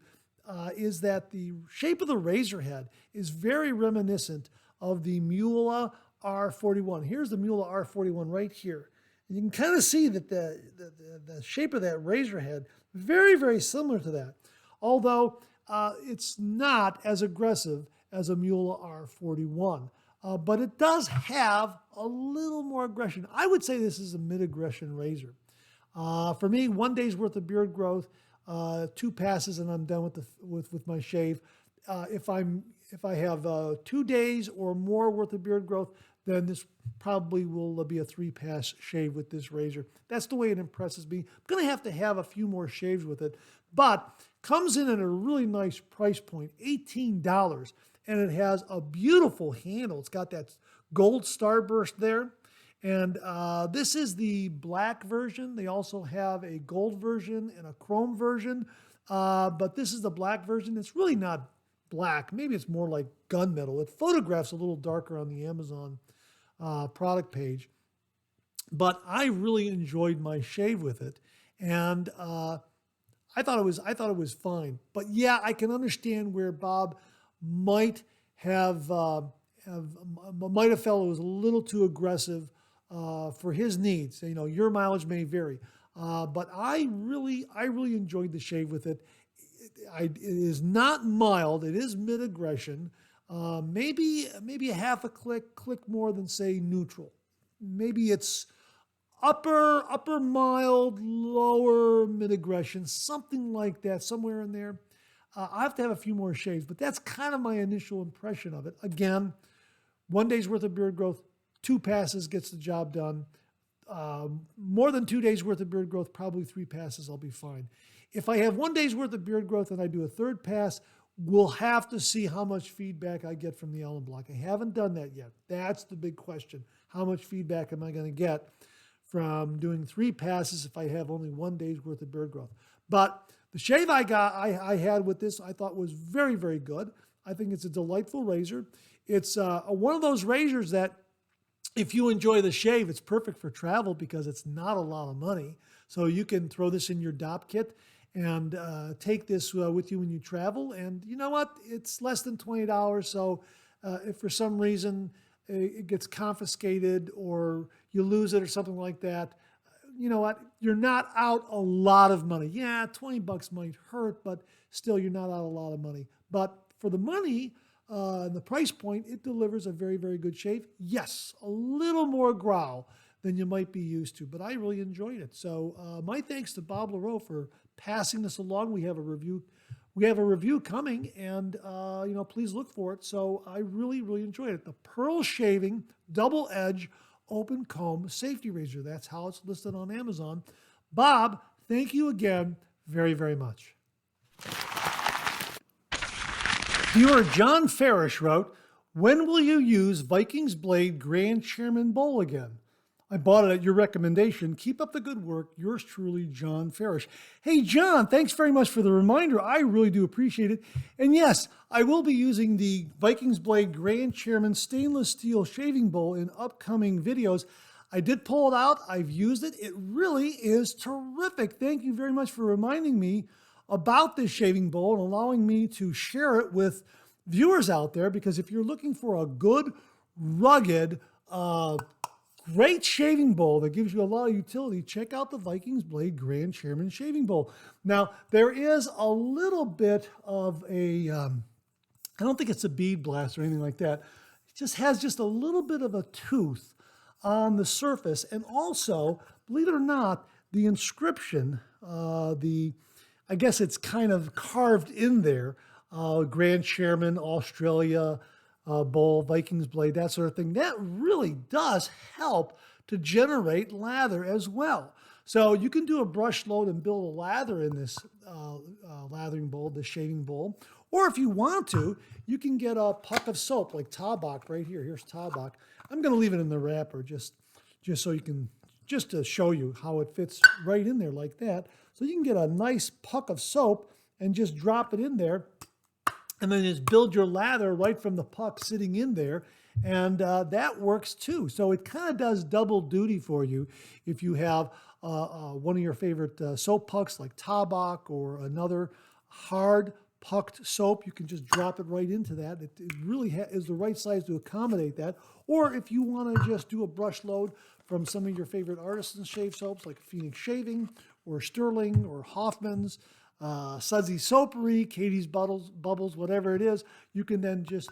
is that the shape of the razor head is very reminiscent of the Mula R41. Here's the Mula R41 right here. And you can kind of see that the shape of that razor head, very, very similar to that. Although it's not as aggressive as a Mula R41. But it does have a little more aggression. I would say this is a mid-aggression razor. For me, 1 day's worth of beard growth, 2 passes, and I'm done with my shave. If I have 2 days or more worth of beard growth, then this probably will be a 3-pass shave with this razor. That's the way it impresses me. I'm going to have a few more shaves with it, but comes in at a really nice price point, $18, and it has a beautiful handle. It's got that gold starburst there. And this is the black version. They also have a gold version and a chrome version. But this is the black version. It's really not black. Maybe it's more like gunmetal. It photographs a little darker on the Amazon product page. But I really enjoyed my shave with it. And I thought it was fine. But yeah, I can understand where Bob might have felt it was a little too aggressive for his needs. Your mileage may vary, but I really enjoyed the shave with it. It is not mild. It is mid-aggression. Maybe a half a click more than say neutral. Maybe it's upper mild, lower mid-aggression, something like that, somewhere in there. I have to have a few more shaves, but that's kind of my initial impression of it. Again, 1 day's worth of beard growth, 2 passes gets the job done. More than 2 days worth of beard growth, probably 3 passes, I'll be fine. If I have 1 day's worth of beard growth and I do a 3rd pass, we'll have to see how much feedback I get from the Allen block. I haven't done that yet. That's the big question. How much feedback am I going to get from doing 3 passes if I have only 1 day's worth of beard growth? But the shave I had with this, I thought was very, very good. I think it's a delightful razor. It's one of those razors that if you enjoy the shave, it's perfect for travel because it's not a lot of money. So you can throw this in your Dop kit and take this with you when you travel. And you know what? It's less than $20. So if for some reason it gets confiscated or you lose it or something like that, you know what? You're not out a lot of money. Yeah, $20 might hurt, but still you're not out a lot of money. But for the money and the price point, it delivers a very, very good shave. Yes, a little more growl than you might be used to, but I really enjoyed it. So my thanks to Bob LaRoe for passing this along. We have a review. We have a review coming, and you know, please look for it. So I really, really enjoyed it. The Pearl Shaving Double Edge Open Comb Safety Razor. That's how it's listed on Amazon. Bob, thank you again very, very much. Viewer John Farish wrote, when will you use Vikings Blade Grand Chairman Bowl again? I bought it at your recommendation. Keep up the good work. Yours truly, John Farish. Hey, John, thanks very much for the reminder. I really do appreciate it. And yes, I will be using the Vikings Blade Grand Chairman Stainless Steel Shaving Bowl in upcoming videos. I did pull it out. I've used it. It really is terrific. Thank you very much for reminding me about this shaving bowl and allowing me to share it with viewers out there, because if you're looking for a good, rugged, great shaving bowl that gives you a lot of utility, check out the Vikings Blade Grand Chairman Shaving Bowl. Now, there is a little bit of a, I don't think it's a bead blast or anything like that. It just has just a little bit of a tooth on the surface. And also, believe it or not, the inscription, I guess it's kind of carved in there, Grand Chairman, Australia, bowl, Vikings Blade, that sort of thing. That really does help to generate lather as well. So you can do a brush load and build a lather in this lathering bowl, the shaving bowl. Or if you want to, you can get a puck of soap like Tabak right here. Here's Tabak. I'm going to leave it in the wrapper just so you can, just to show you how it fits right in there like that. So you can get a nice puck of soap and just drop it in there, and then just build your lather right from the puck sitting in there. And that works too. So it kind of does double duty for you. If you have one of your favorite soap pucks like Tabak or another hard pucked soap, you can just drop it right into that. It really is the right size to accommodate that. Or if you want to just do a brush load from some of your favorite artisan shave soaps like Phoenix Shaving or Sterling or Hoffman's, Sudsy Soapery, Katie's Bubbles, whatever it is, you can then just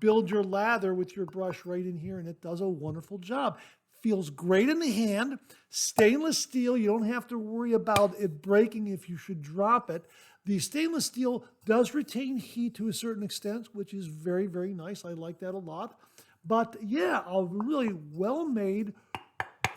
build your lather with your brush right in here, and it does a wonderful job. Feels great in the hand. Stainless steel, you don't have to worry about it breaking if you should drop it. The stainless steel does retain heat to a certain extent, which is very, very nice. I like that a lot. But yeah, a really well-made,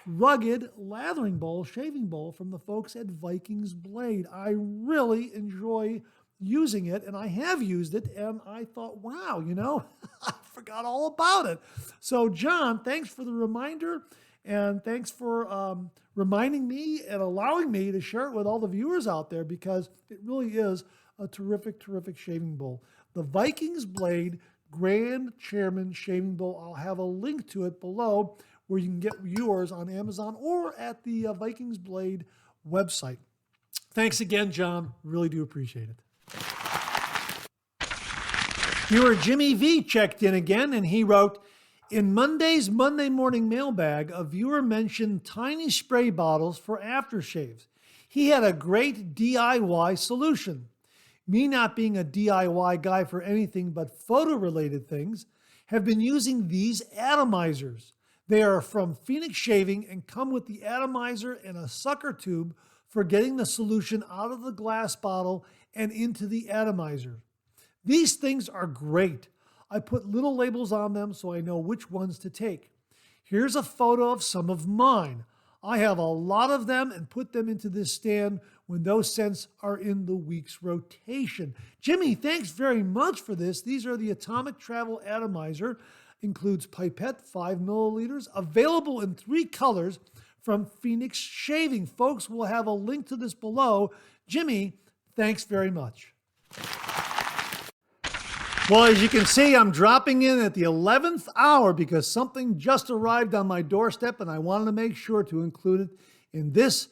rugged lathering bowl, shaving bowl from the folks at Vikings Blade. I really enjoy using it, and I have used it, and I thought, wow, you know, I forgot all about it. So, John, thanks for the reminder, and thanks for reminding me and allowing me to share it with all the viewers out there, because it really is a terrific, terrific shaving bowl. The Vikings Blade Grand Chairman Shaving Bowl, I'll have a link to it below, where you can get yours on Amazon or at the Vikings Blade website. Thanks again, John. Really do appreciate it. Viewer JimiV checked in again, and he wrote, in Monday's Monday morning mailbag, a viewer mentioned tiny spray bottles for aftershaves. He had a great DIY solution. Me not being a DIY guy for anything but photo-related things, have been using these atomizers. They are from Phoenix Shaving and come with the atomizer and a sucker tube for getting the solution out of the glass bottle and into the atomizer. These things are great. I put little labels on them so I know which ones to take. Here's a photo of some of mine. I have a lot of them and put them into this stand when those scents are in the week's rotation. Jimmy, thanks very much for this. These are the Atomic Travel Atomizer. Includes pipette, 5 milliliters, available in 3 colors from Phoenix Shaving. Folks, we'll have a link to this below. Jimmy, thanks very much. Well, as you can see, I'm dropping in at the 11th hour because something just arrived on my doorstep, and I wanted to make sure to include it in this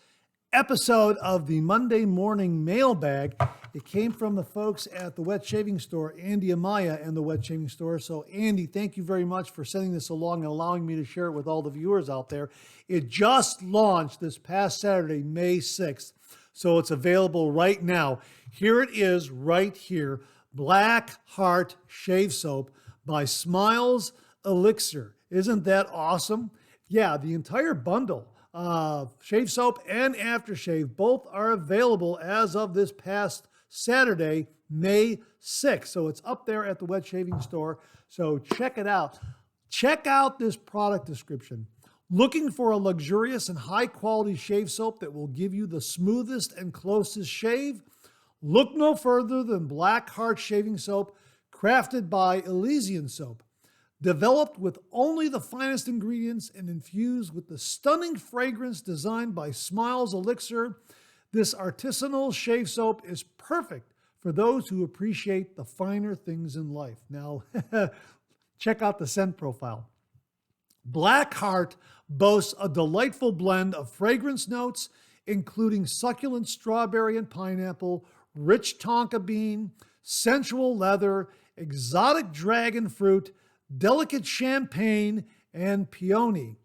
episode of the Monday Morning Mailbag. It came from the folks at the Wet Shaving Store, Andy Amaya and the Wet Shaving Store. So Andy, thank you very much for sending this along and allowing me to share it with all the viewers out there. It just launched this past Saturday, May 6th. So it's available right now. Here it is right here. Black Heart Shave Soap by Smiles Elixir. Isn't that awesome? Yeah, the entire bundle, shave soap and aftershave, both are available as of this past Saturday, May 6th. So it's up there at the Wet Shaving Store. So check it out. Check out this product description. Looking for a luxurious and high quality shave soap that will give you the smoothest and closest shave? Look no further than Black Heart Shaving Soap, crafted by Elysian Soap. Developed with only the finest ingredients and infused with the stunning fragrance designed by Smiles Elixir, this artisanal shave soap is perfect for those who appreciate the finer things in life. Now, check out the scent profile. Black Heart boasts a delightful blend of fragrance notes, including succulent strawberry and pineapple, rich tonka bean, sensual leather, exotic dragon fruit, delicate champagne, and peony.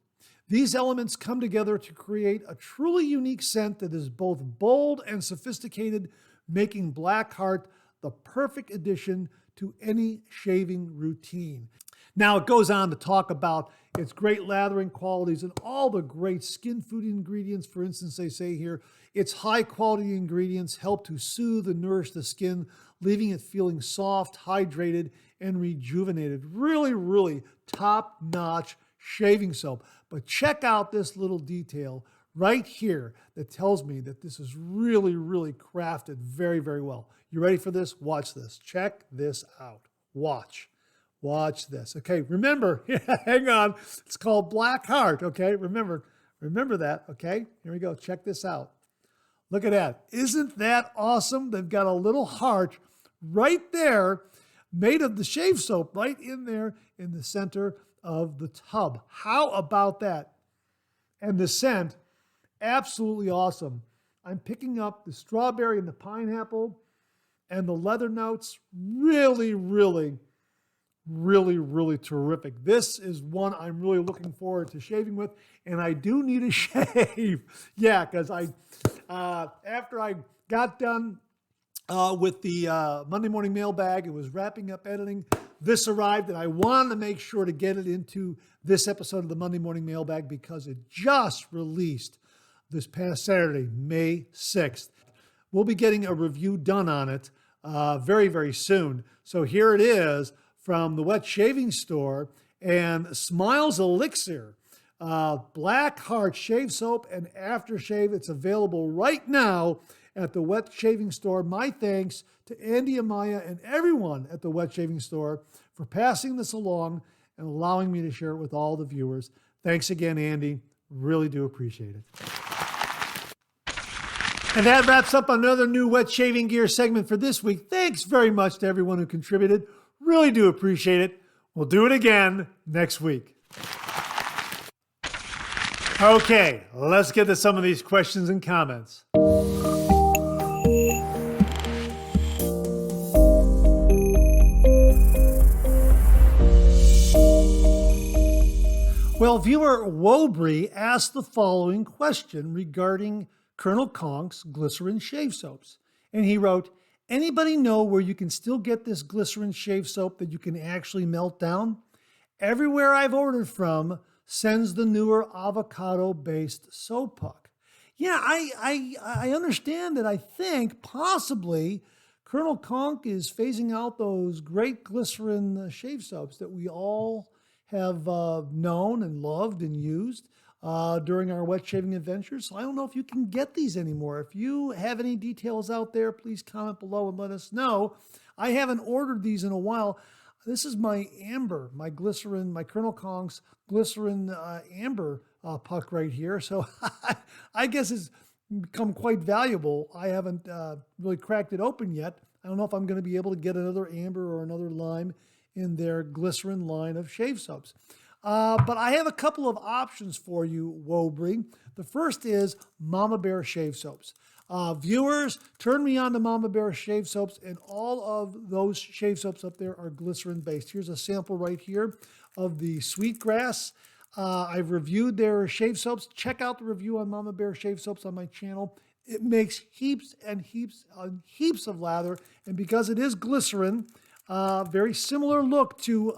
These elements come together to create a truly unique scent that is both bold and sophisticated, making Black Heart the perfect addition to any shaving routine. Now it goes on to talk about its great lathering qualities and all the great skin food ingredients. For instance, they say here, its high quality ingredients help to soothe and nourish the skin, leaving it feeling soft, hydrated, and rejuvenated. Really, really top-notch shaving soap. But check out this little detail right here that tells me that this is really, really crafted very, very well. You ready for this? Watch this. Check this out. Watch this. Okay, remember, hang on. It's called Black Heart, okay? Remember that, okay? Here we go. Check this out. Look at that. Isn't that awesome? They've got a little heart right there made of the shave soap right in there in the center of the tub. How about that? And the scent, absolutely awesome. I'm picking up the strawberry and the pineapple and the leather notes. Really, really, really, really terrific. This is one I'm really looking forward to shaving with, and I do need a shave. Yeah, because after I got done with the Monday Morning Mailbag, it was wrapping up editing. This arrived, and I wanted to make sure to get it into this episode of the Monday Morning Mailbag because it just released this past Saturday, May 6th. We'll be getting a review done on it very, very soon. So here it is from the Wet Shaving Store and Smiles Elixir. Black Heart Shave Soap and Aftershave. It's available right now at the Wet Shaving Store. My thanks to Andy Amaya and everyone at the Wet Shaving Store for passing this along and allowing me to share it with all the viewers. Thanks again, Andy. Really do appreciate it. And that wraps up another new Wet Shaving Gear segment for this week. Thanks very much to everyone who contributed. Really do appreciate it. We'll do it again next week. Okay, let's get to some of these questions and comments. Well, viewer Wobry asked the following question regarding Colonel Conk's Glycerin shave soaps. And he wrote, anybody know where you can still get this Glycerin shave soap that you can actually melt down? Everywhere I've ordered from sends the newer avocado-based soap puck. Yeah, I understand that. I think possibly Colonel Conk is phasing out those great Glycerin shave soaps that we all have known and loved and used during our wet shaving adventures. So I don't know if you can get these anymore. If you have any details out there, please comment below and let us know. I haven't ordered these in a while. This is my amber, my Glycerin, my Colonel Conk's Glycerin amber puck right here. So I guess it's become quite valuable. I haven't really cracked it open yet. I don't know if I'm going to be able to get another amber or another lime in their Glycerin line of shave soaps. But I have a couple of options for you, Wobry. The first is Mama Bear Shave Soaps. Viewers, turn me on to Mama Bear Shave Soaps, and all of those shave soaps up there are glycerin based. Here's a sample right here of the Sweetgrass. I've reviewed their shave soaps. Check out the review on Mama Bear Shave Soaps on my channel. It makes heaps and heaps and heaps of lather, and because it is glycerin, very similar look to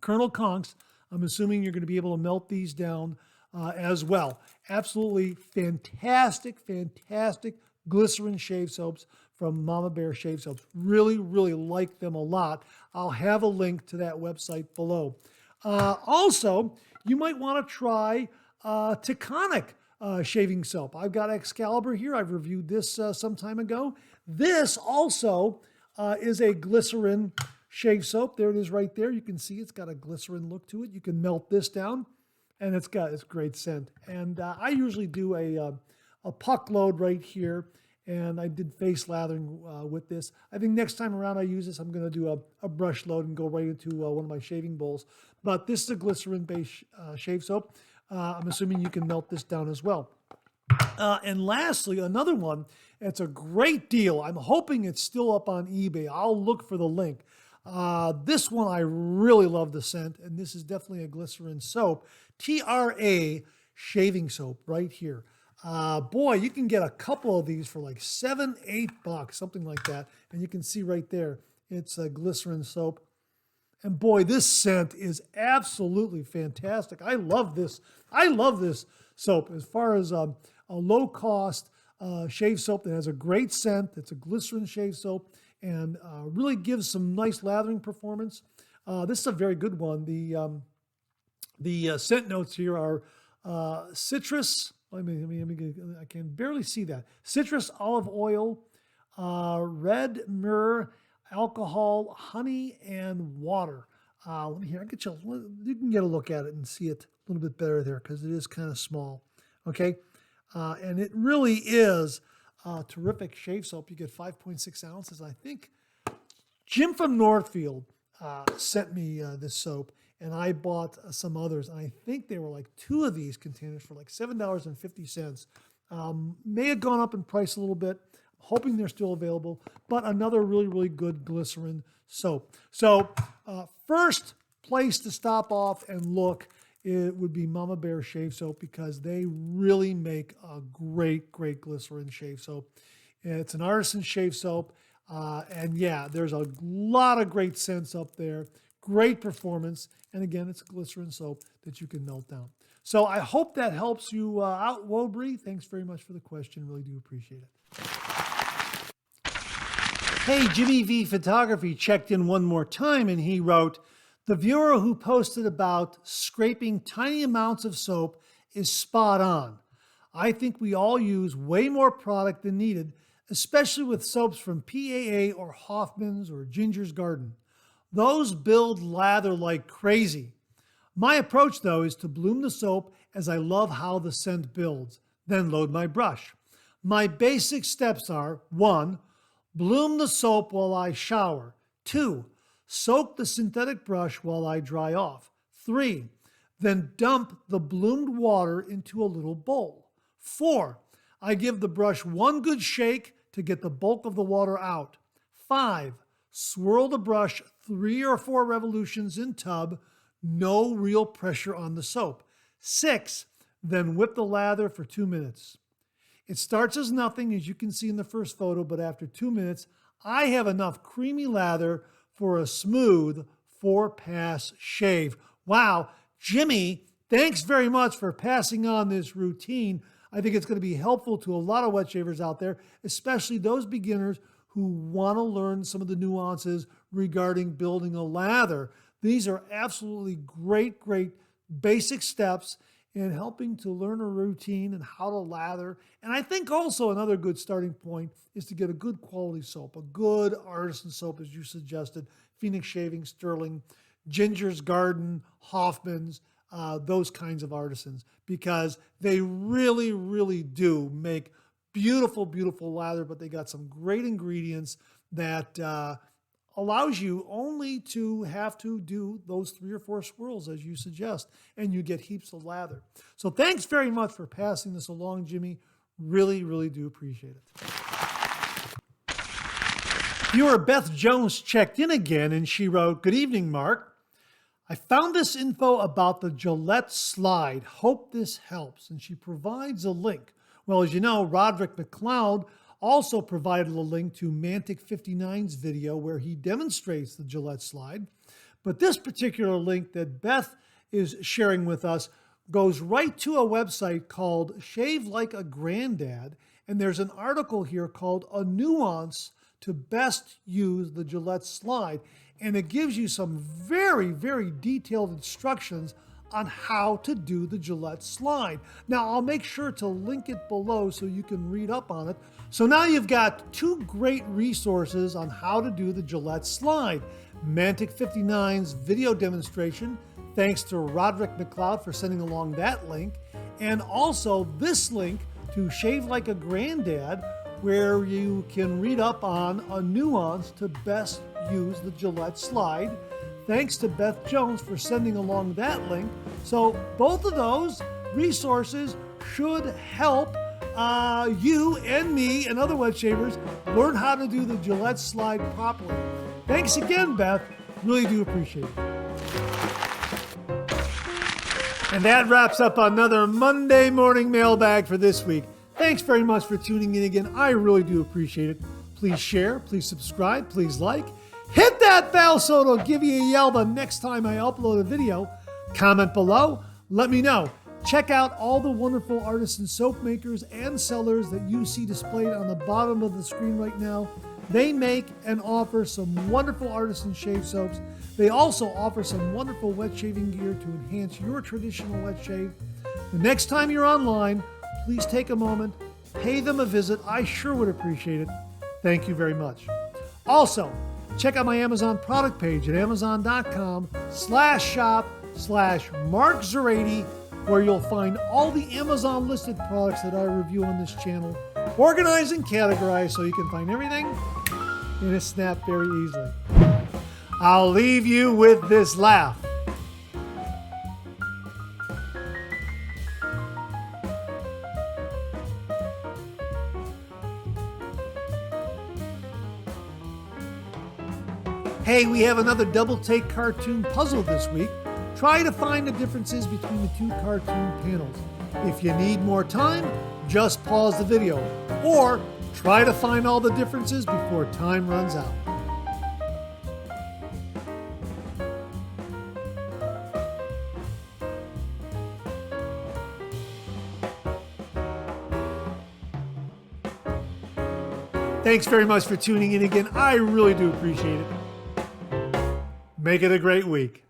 Colonel Conks, I'm assuming you're going to be able to melt these down as well. Absolutely fantastic, fantastic glycerin shave soaps from Mama Bear Shave Soaps. Really, really like them a lot. I'll have a link to that website below. Also, you might want to try Taconic shaving soap. I've got Excalibur here. I've reviewed this some time ago. This also is a glycerin shave soap. There it is right there. You can see it's got a glycerin look to it. You can melt this down, and it's great scent. And I usually do a puck load right here, and I did face lathering with this. I think next time around I use this, I'm going to do a brush load and go right into one of my shaving bowls. But this is a glycerin-based shave soap. I'm assuming you can melt this down as well. And lastly, another one, it's a great deal. I'm hoping it's still up on eBay. I'll look for the link. This one, I really love the scent, and this is definitely a glycerin soap. TRA shaving soap right here. Boy, you can get a couple of these for like $7, $8, something like that. And you can see right there, it's a glycerin soap. And boy, this scent is absolutely fantastic. I love this. I love this soap. As far as a low-cost shave soap that has a great scent, it's a glycerin shave soap, and really gives some nice lathering performance. This is a very good one. The scent notes here are citrus. I can barely see that. Citrus, olive oil, red myrrh, alcohol, honey, and water. Let me here. You can get a look at it and see it a little bit better there because it is kind of small. Okay, and it really is a terrific shave soap. You get 5.6 ounces. I think Jim from Northfield sent me this soap, and I bought some others. And I think they were like 2 of these containers for like $7.50. May have gone up in price a little bit. Hoping they're still available, but another really, really good glycerin soap. So first place to stop off and look, it would be Mama Bear Shave Soap because they really make a great, great glycerin shave soap. It's an artisan shave soap, and yeah, there's a lot of great scents up there, great performance, and again, it's a glycerin soap that you can melt down. So I hope that helps you out, Wobry. Thanks very much for the question. Really do appreciate it. Hey, JimiV Photography checked in one more time and he wrote, the viewer who posted about scraping tiny amounts of soap is spot on. I think we all use way more product than needed, especially with soaps from PAA or Hoffman's or Ginger's Garden. Those build lather like crazy. My approach though is to bloom the soap as I love how the scent builds, then load my brush. My basic steps are 1. Bloom the soap while I shower. 2. Soak the synthetic brush while I dry off. 3. Then dump the bloomed water into a little bowl. 4. I give the brush one good shake to get the bulk of the water out. 5. Swirl the brush 3 or 4 revolutions in tub. No real pressure on the soap. 6. Then whip the lather for 2 minutes. It starts as nothing, as you can see in the first photo, but after 2 minutes, I have enough creamy lather for a smooth 4-pass shave. Wow, Jimmy, thanks very much for passing on this routine. I think it's going to be helpful to a lot of wet shavers out there, especially those beginners who want to learn some of the nuances regarding building a lather. These are absolutely great, great basic steps in helping to learn a routine and how to lather. And I think also another good starting point is to get a good quality soap, a good artisan soap, as you suggested, Phoenix Shaving, Sterling, Ginger's Garden, Hoffman's, those kinds of artisans, because they really, really do make beautiful, beautiful lather, but they got some great ingredients that allows you only to have to do those 3 or 4 swirls as you suggest, and you get heaps of lather. So thanks very much for passing this along, Jimmy. Really, really do appreciate it. Viewer Beth Jones checked in again, and she wrote, "Good evening, Mark. I found this info about the Gillette slide. Hope this helps." And she provides a link. Well, as you know, Roderick MacCleod also provided a link to Mantic 59's video where he demonstrates the Gillette slide. But this particular link that Beth is sharing with us goes right to a website called Shave Like a Granddad. And there's an article here called A Nuance to Best Use the Gillette Slide. And it gives you some very, very detailed instructions on how to do the Gillette slide. Now, I'll make sure to link it below so you can read up on it. So now you've got 2 great resources on how to do the Gillette slide. Mantic 59's video demonstration, thanks to Roderick MacCleod for sending along that link, and also this link to Shave Like a Granddad, where you can read up on a nuance to best use the Gillette slide. Thanks to Beth Jones for sending along that link. So both of those resources should help you and me and other wet shavers learn how to do the Gillette slide properly. Thanks again, Beth. Really do appreciate it. And that wraps up another Monday morning mailbag for this week. Thanks very much for tuning in again. I really do appreciate it. Please share, please subscribe, please like. Hit that bell so it'll give you a yell the next time I upload a video. Comment below. Let me know. Check out all the wonderful artisan soap makers and sellers that you see displayed on the bottom of the screen right now. They make and offer some wonderful artisan shave soaps. They also offer some wonderful wet shaving gear to enhance your traditional wet shave. The next time you're online, please take a moment, pay them a visit. I sure would appreciate it. Thank you very much. Also, check out my Amazon product page at amazon.com/shop/MarkZerati, where you'll find all the Amazon listed products that I review on this channel, organized and categorized so you can find everything in a snap very easily. I'll leave you with this laugh. Hey, we have another double take cartoon puzzle this week. Try to find the differences between the 2 cartoon panels. If you need more time, just pause the video, or try to find all the differences before time runs out. Thanks very much for tuning in again. I really do appreciate it. Make it a great week.